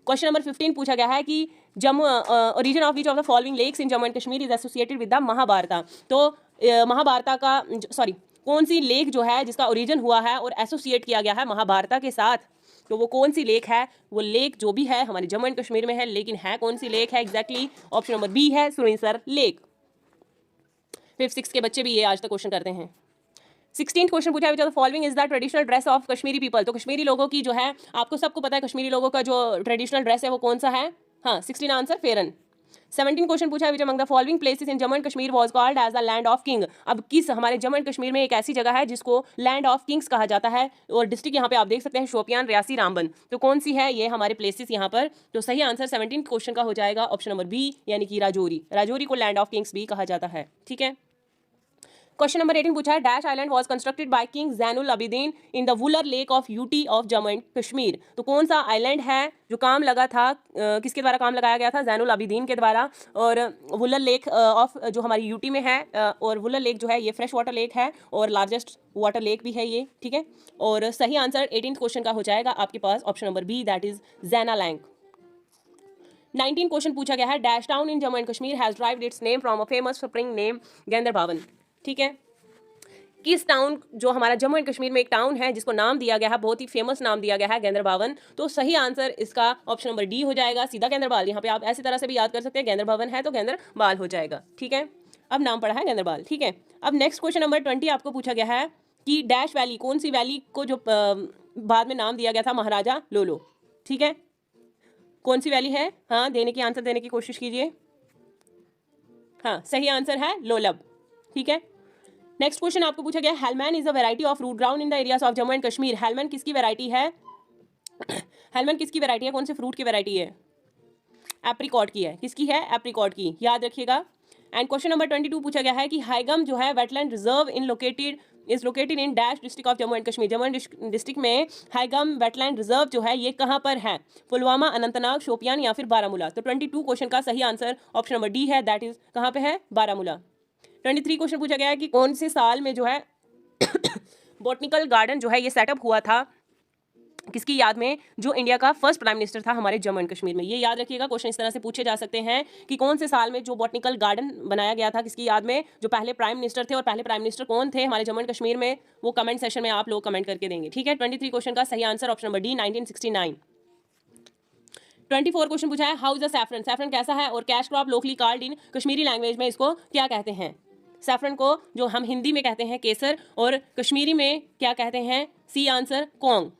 Question number 15 पूछा गया है कि Jammu origin of which of the following lakes in Jammu and Kashmir is associated with the Mahabharata. तो महाभारता का कौन सी लेक जो है जिसका ओरिजिन हुआ है और एसोसिएट किया गया है महाभारता के साथ, तो वो कौन सी लेक है। वो लेक जो भी है हमारे जम्मू एंड कश्मीर में है, लेकिन है कौन सी लेक है एग्जैक्टली, ऑप्शन नंबर बी है, सुरिंसर लेक। 5th 6th के बच्चे भी ये आज तक क्वेश्चन करते हैं। 16th क्वेश्चन पूछा है following is the traditional dress of Kashmiri people. तो कश्मीरी लोगों की जो है, आपको सबको पता है कश्मीरी लोगों का जो ट्रेडिशनल ड्रेस है वो कौन सा है, हाँ 16 आंसर फेरन। 17 क्वेश्चन पूछा है which among the following places in Jammu and Kashmir was called as the land of king. अब किस हमारे जम्मू एंड कश्मीर में एक ऐसी जगह है जिसको लैंड ऑफ किंग्स कहा जाता है, और डिस्ट्रिक्ट यहाँ पे आप देख सकते हैं शोपियान, रियासी, रामबन। तो कौन सी है ये हमारे प्लेसेस यहाँ पर, तो सही आंसर 17 क्वेश्चन का हो जाएगा ऑप्शन नंबर बी, यानी कि राजौरी। राजौरी को लैंड ऑफ किंग्स भी कहा जाता है। ठीक है, क्वेश्चन नंबर 18 पूछा है dash island was constructed by king Zainul Abidin in the Wular lake of UT of Jammu and Kashmir. तो कौन सा आइलैंड है जो काम लगा था, किसके द्वारा काम लगाया गया था, जैनुल अबिदीन के द्वारा। और वुलर लेक ऑफ जो हमारी यूटी में है, और वुलर लेक जो है ये फ्रेश वाटर लेक है और लार्जेस्ट वाटर लेक भी है ये। ठीक है, और सही आंसर 18th क्वेश्चन का हो जाएगा आपके पास option number B, that is Zaina Lank. 19 question पूछा गया है dash town in Jammu and Kashmir has derived its name from a famous spring name Gander Bhawan. ठीक है, किस टाउन जो हमारा जम्मू एंड कश्मीर में एक टाउन है जिसको नाम दिया गया है, बहुत ही फेमस नाम दिया गया है, गेंदर भवन। तो सही आंसर इसका ऑप्शन नंबर डी हो जाएगा, सीधा गेंदर बाल। यहाँ पे आप ऐसी तरह से भी याद कर सकते हैं, गेंदर भवन है तो गेंदर बाल हो जाएगा। ठीक है, अब नाम पड़ा है गेंदर बाल। ठीक है, अब नेक्स्ट क्वेश्चन नंबर 20 आपको पूछा गया है कि डैश वैली, कौन सी वैली को जो बाद में नाम दिया गया था महाराजा लोलो। ठीक है, कौन सी वैली है, हाँ देने की आंसर देने की कोशिश कीजिए। हाँ सही आंसर है लोलब। ठीक है, नेक्स्ट क्वेश्चन आपको पूछा गया Hellman is a variety of root ground in the areas of Jammu and Kashmir. Hellman किसकी वैरायटी है, हेलमैन किसकी वैरायटी है, कौन से फ्रूट की वैरायटी है, एप्रिकॉट की है। किसकी है, एप्रिकॉट की, याद रखिएगा। एंड क्वेश्चन नंबर 22 पूछा गया है कि हाईगम जो है wetland reserve is located in dash district of Jammu and Kashmir. Jammu and district में हाईगम वेटलैंड रिजर्व जो है ये कहाँ पर है, पुलवामा, अनंतनाग, शोपियान या फिर बारामूला। तो 22 क्वेश्चन का सही आंसर ऑप्शन नंबर डी है, दैट इज कहाँ पे है, बारामूला। 23 क्वेश्चन पूछा गया है कि कौन से साल में जो है बॉटनिकल गार्डन जो है ये सेटअप हुआ था किसकी याद में? जो इंडिया का फर्स्ट प्राइम मिनिस्टर था हमारे जम्मू एंड कश्मीर में। ये याद रखिएगा, क्वेश्चन इस तरह से पूछे जा सकते हैं कि कौन से साल में जो बॉटनिकल गार्डन बनाया गया था किसकी याद में? जो पहले प्राइम मिनिस्टर थे, और पहले प्राइम मिनिस्टर कौन थे हमारे जम्मू एंड कश्मीर में, वो कमेंट सेशन में आप लोग कमेंट करके देंगे, ठीक है। 23 क्वेश्चन का सही answer option number D 1969। 24 question पूछा है, how is the saffron, saffron कैसा है और cash crop locally called in Kashmiri language में इसको क्या कहते हैं? सैफरन को जो हम हिंदी में कहते हैं केसर, और कश्मीरी में क्या कहते हैं? सी आंसर कोंग,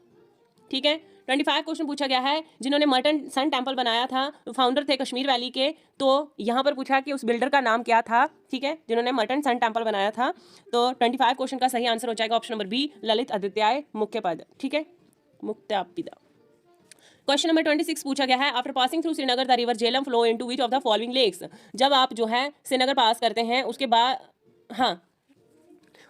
ठीक है। 25 क्वेश्चन पूछा गया है, जिन्होंने मर्टन सन टेम्पल बनाया था फाउंडर थे कश्मीर वैली के, तो यहाँ पर पूछा कि उस बिल्डर का नाम क्या था, ठीक है, जिन्होंने मर्टन सन टेम्पल बनाया था। तो 25 क्वेश्चन का सही आंसर हो जाएगा option number B Lalit Aditya Muktapida, ठीक है, मुक्तापिदा। क्वेश्चन नंबर 26 पूछा गया है, after passing through Srinagar the river Jhelum flow into which of the following lakes. जब आप जो है श्रीनगर पास करते हैं उसके बाद, हाँ,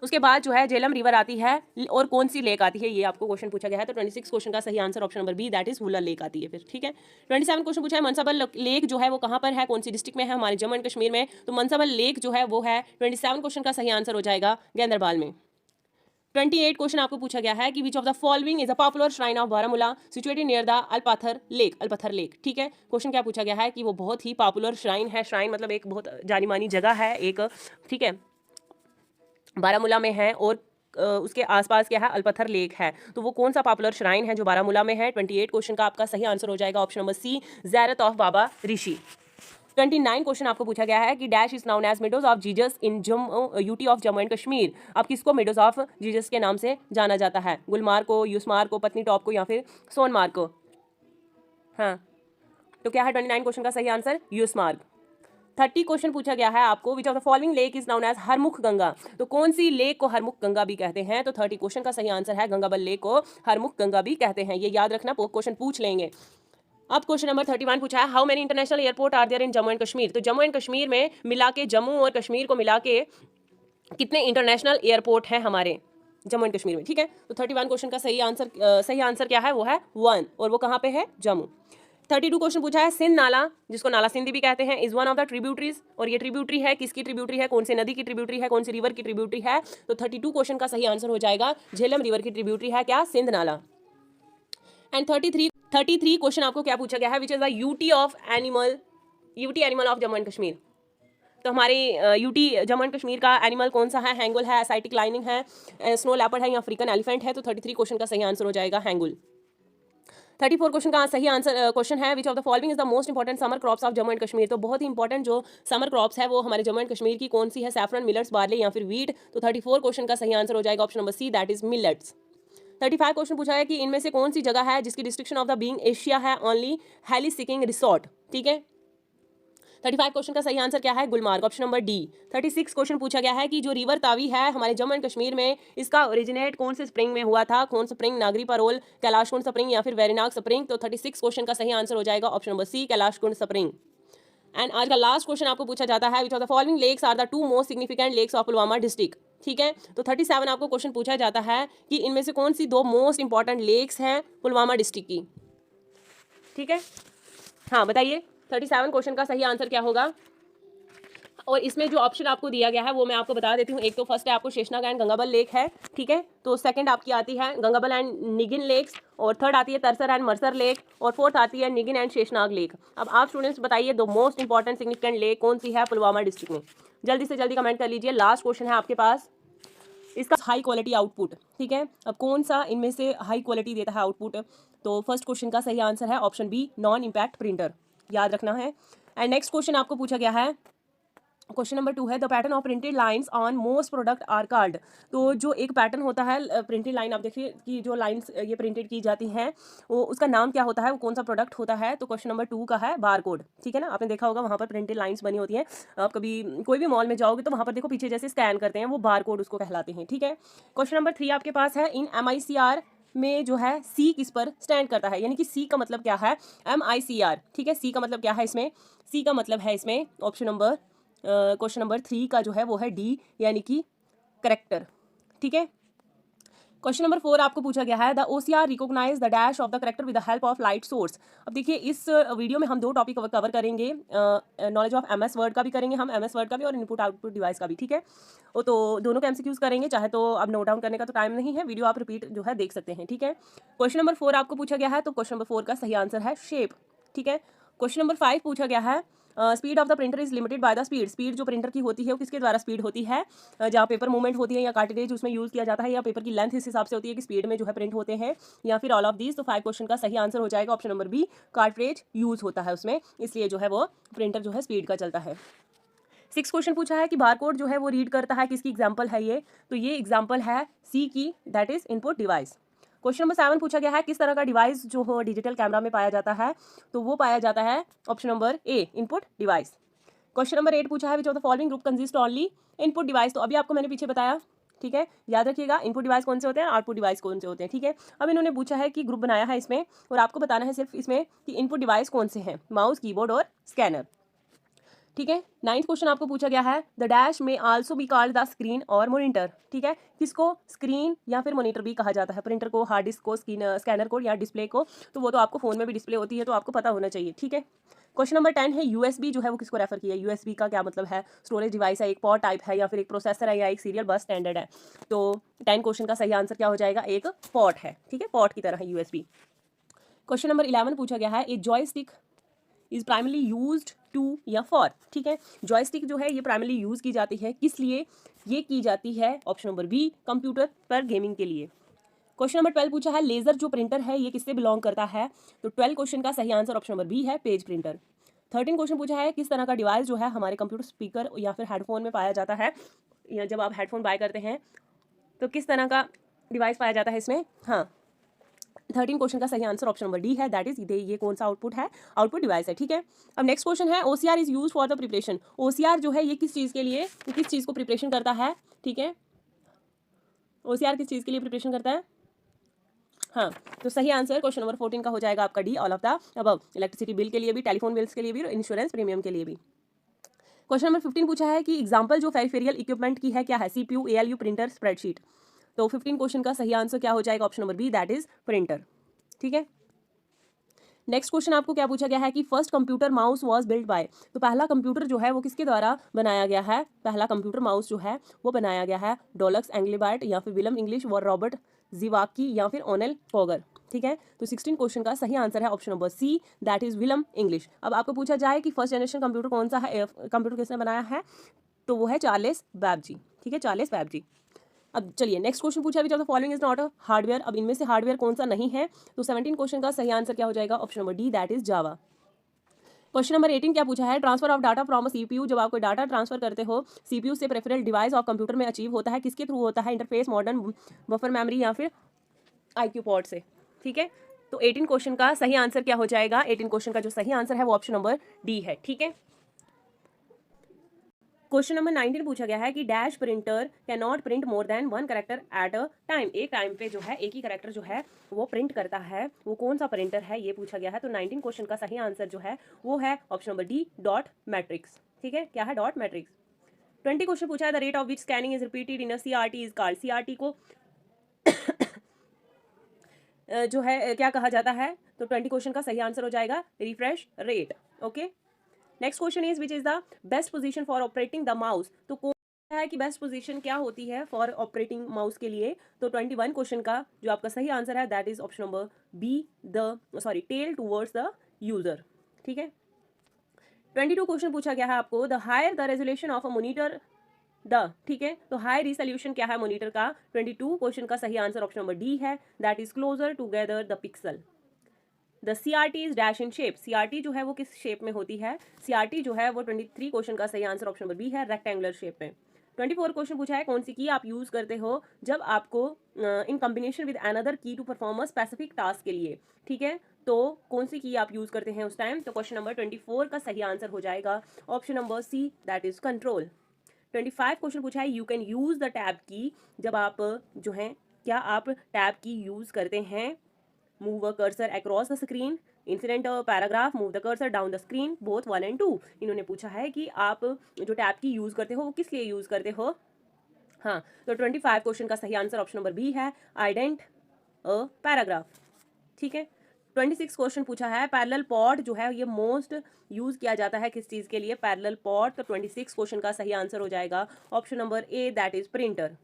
उसके बाद जो है झेलम रिवर आती है और कौन सी लेक आती है, ये आपको क्वेश्चन पूछा गया है। तो 26 क्वेश्चन का सही answer option number B that is Wular lake आती है फिर, ठीक है। 27 क्वेश्चन पूछा है, मनसाबल लेक जो है वो कहाँ पर है, कौन सी डिस्ट्रिक्ट में है, हमारे जम्मू एंड कश्मीर में। तो मनसाबल लेक जो है वो है 27 क्वेश्चन का सही आंसर हो जाएगा गेंदरबाल में। 28 क्वेश्चन आपको पूछा गया है कि which of the following is a popular shrine of Baramulla situated near the Alpather lake, Alpather lake, ठीक है। क्वेश्चन क्या पूछा गया है कि वो बहुत ही पॉपुलर श्राइन है, श्राइन मतलब एक बहुत जानी मानी जगह है एक, ठीक है, बारामूला में है, और उसके आसपास क्या है, अल्पथर लेक है। तो वो कौन सा पॉपुलर श्राइन है जो बारामूला में है? 28 क्वेश्चन का आपका सही आंसर हो जाएगा ऑप्शन नंबर सी ज़ियारत ऑफ बाबा ऋषि। 29 क्वेश्चन आपको पूछा गया है कि dash is known as meadows of Jesus in UT of Jammu and Kashmir. अब किसको मेडोज ऑफ जीजस के नाम से जाना जाता है? गुलमार्ग को, यूसमार्ग को, पत्नी टॉप को, या फिर सोनमार्ग को? हाँ, तो क्या है 29 क्वेश्चन का सही आंसर? यूसमार्ग। 30 क्वेश्चन पूछा गया है आपको, which of the following lake is known as Harmukh Ganga. तो कौन सी लेक को हरमुख गंगा भी कहते हैं? तो 30 क्वेश्चन का सही आंसर है गंगाबल लेक को हरमुख गंगा भी कहते हैं। ये याद रखना, क्वेश्चन पूछ लेंगे। अब क्वेश्चन नंबर 31 पूछा है, how many international airport are there in Jammu and Kashmir. तो जम्मू एंड कश्मीर में मिला के, जम्मू और कश्मीर को मिला के कितने इंटरनेशनल एयरपोर्ट हैं हमारे जम्मू एंड कश्मीर में, ठीक है। तो 31 क्वेश्चन का सही आंसर क्या है? वो है 1, और वो कहाँ पे है? जम्मू। 32 क्वेश्चन पूछा है, सिंध नाला, जिसको नाला सिंधी भी कहते हैं, is one of the tributaries, और ये ट्रिब्यूटरी है, किसकी ट्रिब्यूटरी है, कौन सी नदी की ट्रिब्यूटरी है, कौन सी रिवर की ट्रिब्यूटरी है? तो 32 क्वेश्चन का सही आंसर हो जाएगा झेलम रिवर की ट्रिब्यूटरी है क्या? सिंध नाला। एंड 33 क्वेश्चन आपको क्या पूछा गया है, which is the UT animal of Jammu and Kashmir. तो हमारे यूटी जम्मू एंड कश्मीर का एनिमल कौन सा है? हैंगुल है, एसाइटिक लाइनिंग है, स्नो लेपर्ड है, या अफ्रीकन एलिफेंट है? तो 33 क्वेश्चन का सही आंसर हो जाएगा हैंगुल। 34 क्वेश्चन का सही आंसर क्वेश्चन है, which of the following is the most important summer crops of Jammu and Kashmir. तो बहुत ही इंपॉर्टेंट जो समर क्रॉप्स है वो हमारे जम्मू एंड कश्मीर की कौन सी है? सैफरन, मिलेट्स, बार्ले, या फिर वीट? तो 34 क्वेश्चन का सही आंसर हो जाएगा option number C that is millets. 35 question पूछा है कि इनमें से कौन सी जगह है जिसकी destruction of the being Asia है ओनली हेली सीकिंग रिसोर्ट, ठीक है। 35 क्वेश्चन का सही आंसर क्या है? Gulmarg, option number D. 36 question पूछा गया है कि जो रिवर तावी है हमारे जम्मू एंड कश्मीर में, इसका ओरिजिनेट कौन से स्प्रिंग में हुआ था? कौन स्प्रिंग? नागरी परोल, कैलाशकुंड स्प्रिंग, या फिर वेरीनाग स्प्रिंग? तो 36 क्वेश्चन का सही आंसर हो जाएगा option number C Kailashkund spring. And आज का लास्ट क्वेश्चन आपको पूछा जाता है, which of the following lakes are the 2 most significant lakes of Pulwama district, ठीक है। तो 37 आपको क्वेश्चन पूछा जाता है कि इनमें से कौन सी 2 मोस्ट इंपॉर्टेंट लेक्स हैं पुलवामा डिस्ट्रिक्ट की, ठीक है। हाँ बताइए 37 क्वेश्चन का सही आंसर क्या होगा? और इसमें जो ऑप्शन आपको दिया गया है वो मैं आपको बता देती हूँ। एक तो फर्स्ट है आपको शेषनाग एंड गंगाबल लेक है, ठीक है। तो सेकंड आपकी आती है गंगाबल एंड निगिन लेक्स, और थर्ड आती है तरसर एंड मरसर लेक, और फोर्थ आती है निगिन एंड शेषनाग लेक। अब आप स्टूडेंट्स बताइए 2 मोस्ट इंपॉर्टेंट सिग्निफिकेंट लेक कौन सी है पुलवामा डिस्ट्रिक्ट में? जल्दी से जल्दी कमेंट कर लीजिए। लास्ट क्वेश्चन है आपके पास, इसका हाई क्वालिटी आउटपुट, ठीक है। अब कौन सा इनमें से हाई क्वालिटी देता है आउटपुट? तो फर्स्ट क्वेश्चन का सही आंसर है option B non impact printer, याद रखना है। एंड नेक्स्ट क्वेश्चन आपको पूछा गया है, क्वेश्चन नंबर 2 है, the pattern of printed lines on most product are called. तो जो एक पैटर्न होता है प्रिंटेड लाइन, आप देखिए कि जो लाइंस ये प्रिंटेड की जाती हैं वो उसका नाम क्या होता है, वो कौन सा प्रोडक्ट होता है? तो क्वेश्चन नंबर 2 का है बारकोड, ठीक है ना। आपने देखा होगा वहाँ पर प्रिंटेड लाइंस बनी होती हैं। आप कभी कोई भी मॉल में जाओगे तो वहाँ पर देखो पीछे जैसे स्कैन करते हैं, वो बारकोड उसको कहलाते हैं, ठीक है। क्वेश्चन नंबर 3 आपके पास है, इन MICR में जो है सी किस पर स्टैंड करता है, यानी कि सी का मतलब क्या है? MICR, ठीक है। सी का मतलब क्या है इसमें? सी का मतलब है इसमें ऑप्शन नंबर क्वेश्चन नंबर 3 का जो है वो है डी, यानी कि करेक्टर, ठीक है। क्वेश्चन नंबर 4 आपको पूछा गया है the OCR recognise the dash of the character with the help of light source. अब देखिए इस वीडियो में हम दो टॉपिक कवर करेंगे, नॉलेज ऑफ MS वर्ड का भी करेंगे हम, MS वर्ड का भी और इनपुट आउटपुट डिवाइस का भी, ठीक है। वो तो दोनों के MCQs करेंगे, चाहे तो अब नोट डाउन करने का तो टाइम नहीं है, वीडियो आप रिपीट जो है देख सकते हैं, ठीक है। क्वेश्चन नंबर 4 आपको पूछा गया है, तो क्वेश्चन नंबर 4 का सही आंसर है शेप, ठीक है। क्वेश्चन नंबर 5 पूछा गया है speed of the printer is limited by the speed. Speed जो प्रिंटर की होती है वो किसके द्वारा स्पीड होती है, जहाँ पेपर मूवमेंट होती है या कार्टिलेज उसमें यूज़ किया जाता है, या पेपर की लेंथ इस हिसाब से होती है कि स्पीड में जो है प्रिंट होते हैं, या फिर ऑल ऑफ दीज। तो 5 क्वेश्चन का सही आंसर हो जाएगा option number B, cartilage use होता है उसमें, इसलिए जो है वो प्रिंटर जो है स्पीड का चलता है। 6 क्वेश्चन पूछा है कि बारकोड जो है वो रीड करता है, किसकी एग्जाम्पल है ये, तो ये एग्जाम्पल है सी की, that is input device. Question number 7 पूछा गया है किस तरह का डिवाइस जो हो डिजिटल कैमरा में पाया जाता है, तो वो पाया जाता है ऑप्शन नंबर ए, इनपुट डिवाइस। क्वेश्चन नंबर 8 पूछा है which of the following group consist only input device. तो अभी आपको मैंने पीछे बताया, ठीक है, याद रखिएगा इनपुट डिवाइस कौन से होते हैं, आउटपुट डिवाइस कौन से होते हैं, ठीक है। अब इन्होंने पूछा है कि ग्रुप बनाया है इसमें, और आपको बताना है सिर्फ इसमें कि इनपुट डिवाइस कौन से हैं, माउस, कीबोर्ड और स्कैनर, ठीक है। 9th क्वेश्चन आपको पूछा गया है द डैश में also be called the screen और मॉनिटर, ठीक है। किसको स्क्रीन या फिर मॉनिटर भी कहा जाता है, प्रिंटर को, हार्ड डिस्क को, स्कैनर को या डिस्प्ले को, तो वो तो आपको फोन में भी डिस्प्ले होती है तो आपको पता होना चाहिए, ठीक है। क्वेश्चन नंबर 10 है USB जो है वो किसको रेफर किया है, USB का क्या मतलब है, स्टोरेज डिवाइस है, एक पॉड टाइप है, या फिर एक प्रोसेसर है, या एक सीरियल बस स्टैंडर्ड है। तो 10 क्वेश्चन का सही आंसर क्या हो जाएगा, एक पॉट है, ठीक है, पॉट की तरह है USB। क्वेश्चन नंबर 11 पूछा गया है a joystick is primarily used to या फॉर, ठीक है। जॉयस्टिक जो है ये प्राइमरली यूज की जाती है, किस लिए ये की जाती है, ऑप्शन नंबर बी, कंप्यूटर पर गेमिंग के लिए। क्वेश्चन नंबर 12 पूछा है लेजर जो प्रिंटर है ये किससे बिलोंग करता है, तो 12 क्वेश्चन का सही आंसर ऑप्शन नंबर बी है, पेज प्रिंटर। 13 क्वेश्चन पूछा है किस तरह का डिवाइस जो है हमारे कंप्यूटर स्पीकर या फिर हेडफोन में पाया जाता है, या जब आप हेडफोन बाय करते हैं तो किस तरह का डिवाइस पाया जाता है इसमें, हाँ 13 क्वेश्चन का सही आंसर ऑप्शन नंबर डी है, दैट इज ये कौन सा आउटपुट है, आउटपुट डिवाइस है, ठीक है। अब नेक्स्ट क्वेश्चन है OCR is use for the preparation. OCR जो है ये किस चीज़ के लिए, किस चीज़ को प्रिपरेशन करता है, ठीक है। OCR किस चीज़ के लिए प्रिपरेशन करता है, हाँ, तो सही आंसर क्वेश्चन नंबर 14 का हो जाएगा आपका D, all of the above. Electricity bill के लिए भी, टेलीफोन बिल्स के लिए भी और इंश्योरेंस प्रीमियम के लिए भी। क्वेश्चन नंबर 15 पूछा है कि एग्जाम्पल जो पेरिफेरियल इक्विपमेंट की है क्या है, CPU, ALU, प्रिंटर, स्प्रेडशीट। तो 15 क्वेश्चन का सही आंसर क्या हो जाएगा, option number B, that is printer, ठीक है। नेक्स्ट क्वेश्चन आपको क्या पूछा गया है कि first computer mouse was build by. तो पहला कंप्यूटर जो है वो किसके द्वारा बनाया गया है, पहला कंप्यूटर माउस जो है वो बनाया गया है डोलक्स एंग्लीबार्ट, या फिर विलियम इंग्लिश, व रॉबर्ट जीवाकी, या फिर ओनेल फोगर, ठीक है। तो 16 क्वेश्चन का सही आंसर है option number C, that is William English. अब आपको पूछा जाए कि फर्स्ट जनरेशन कंप्यूटर कौन सा है, कंप्यूटर किसने बनाया है, तो वो है चार्ल्स बैबेज, ठीक है, चार्ल्स बैबेज। अब चलिए नेक्स्ट क्वेश्चन पूछा विच of the following is not a hardware. अब इनमें से हार्डवेयर कौन सा नहीं है, तो 17 क्वेश्चन का सही आंसर क्या हो जाएगा, option number D, that is Java. Question number 18 क्या पूछा है transfer of data from a CPU। जब आप कोई डाटा ट्रांसफर करते हो CPU से प्रेफरल डिवाइस और कंप्यूटर में अचीव होता है, किसके थ्रू होता है, इंटरफेस, मॉडर्न, बफर मेमोरी, या फिर IQ पोर्ट से, ठीक है। तो 18 क्वेश्चन का सही आंसर क्या हो जाएगा, 18 क्वेश्चन का जो सही आंसर है वो ऑप्शन नंबर डी है, ठीक है। क्वेश्चन नंबर 19 पूछा गया है कि dash printer can not print more than one character at a time. एक टाइम पे जो है एक ही करेक्टर जो है वो प्रिंट करता है, वो कौन सा प्रिंटर है ये पूछा गया है। तो 19 क्वेश्चन का सही आंसर जो है वो है option number D, dot matrix, ठीक है, क्या है, डॉट मैट्रिक्स। 20 क्वेश्चन पूछा है the rate of which scanning is repeated in a CRT is called. CRT को जो है क्या कहा जाता है, तो 20 क्वेश्चन का सही आंसर हो जाएगा refresh rate, okay. Next question is which is the best position for operating the mouse. तो कौन है कि बेस्ट पोजीशन क्या होती है फॉर ऑपरेटिंग माउस के लिए, तो 21 क्वेश्चन का जो आपका सही आंसर है that is option number B, tail towards the user, ठीक है। 22 क्वेश्चन पूछा गया है आपको the higher the resolution of a monitor the, ठीक है, तो हाई रिसोल्यूशन क्या है मोनीटर का। 22 क्वेश्चन का सही आंसर ऑप्शन नंबर डी है, that is closer together the pixel. The CRT is dash in shape. CRT जो है वो किस शेप में होती है, CRT जो है वो 23 क्वेश्चन का सही आंसर ऑप्शन नंबर बी है, रेक्टेंगुलर शेप में। 24 क्वेश्चन पूछा है कौन सी की आप यूज करते हो जब आपको in combination with another key to perform a specific task के लिए, ठीक है, तो कौन सी की आप यूज करते हैं उस टाइम। तो क्वेश्चन नंबर 24 का सही आंसर हो जाएगा option number C, that is control. 25 question पूछा है you can use the tab key. जब आप जो है क्या आप टैब की यूज करते हैं, move a cursor across the screen, incident paragraph, move the cursor down the screen, both 1 and 2। इन्होंने पूछा है कि आप जो टैब की यूज करते हो वो किस लिए यूज करते हो, हाँ, तो 25 क्वेश्चन का सही आंसर ऑप्शन नंबर बी है, आइडेंट अ पैराग्राफ। ठीक है। 26 क्वेश्चन पूछा है, पैरेलल पॉड जो है ये मोस्ट यूज किया जाता है किस चीज के लिए, पैरेलल पॉड। तो 26 क्वेश्चन का सही आंसर हो जाएगा option number A, that is printer.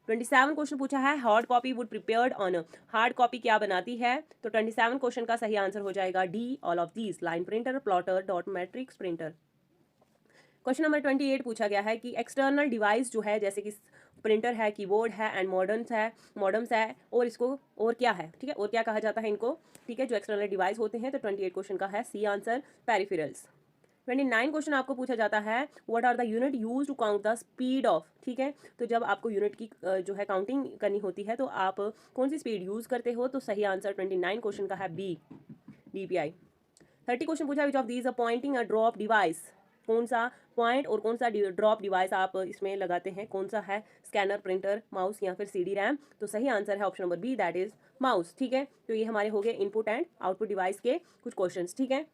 27 question पूछा है, hard copy would prepared on, hard copy क्या बनाती है। तो 27 क्वेश्चन का सही आंसर हो जाएगा D, all of these, line printer, plotter, dot matrix printer. Question number 28 पूछा गया है कि एक्सटर्नल डिवाइस जो है जैसे कि प्रिंटर है, कीबोर्ड है एंड मॉडम्स है और इसको और क्या है, ठीक है, और क्या कहा जाता है इनको, ठीक है, जो एक्सटर्नल डिवाइस होते हैं। तो 28 क्वेश्चन का है सी आंसर, पेरिफेरल्स। 29 क्वेश्चन आपको पूछा जाता है, what are the unit use to count the speed of. ठीक है, तो जब आपको यूनिट की जो है काउंटिंग करनी होती है तो आप कौन सी स्पीड यूज करते हो। तो सही आंसर 29 क्वेश्चन का है बी, DPI। 30 क्वेश्चन पूछा, which of these a pointing a drop device, कौन सा पॉइंट और कौन सा ड्रॉप डिवाइस आप इसमें लगाते हैं, कौन सा है, स्कैनर, प्रिंटर, माउस या फिर CD रैम। तो सही आंसर है option number B, that is mouse. ठीक है, तो ये हमारे हो गए इनपुट एंड आउटपुट डिवाइस के कुछ क्वेश्चंस। ठीक है,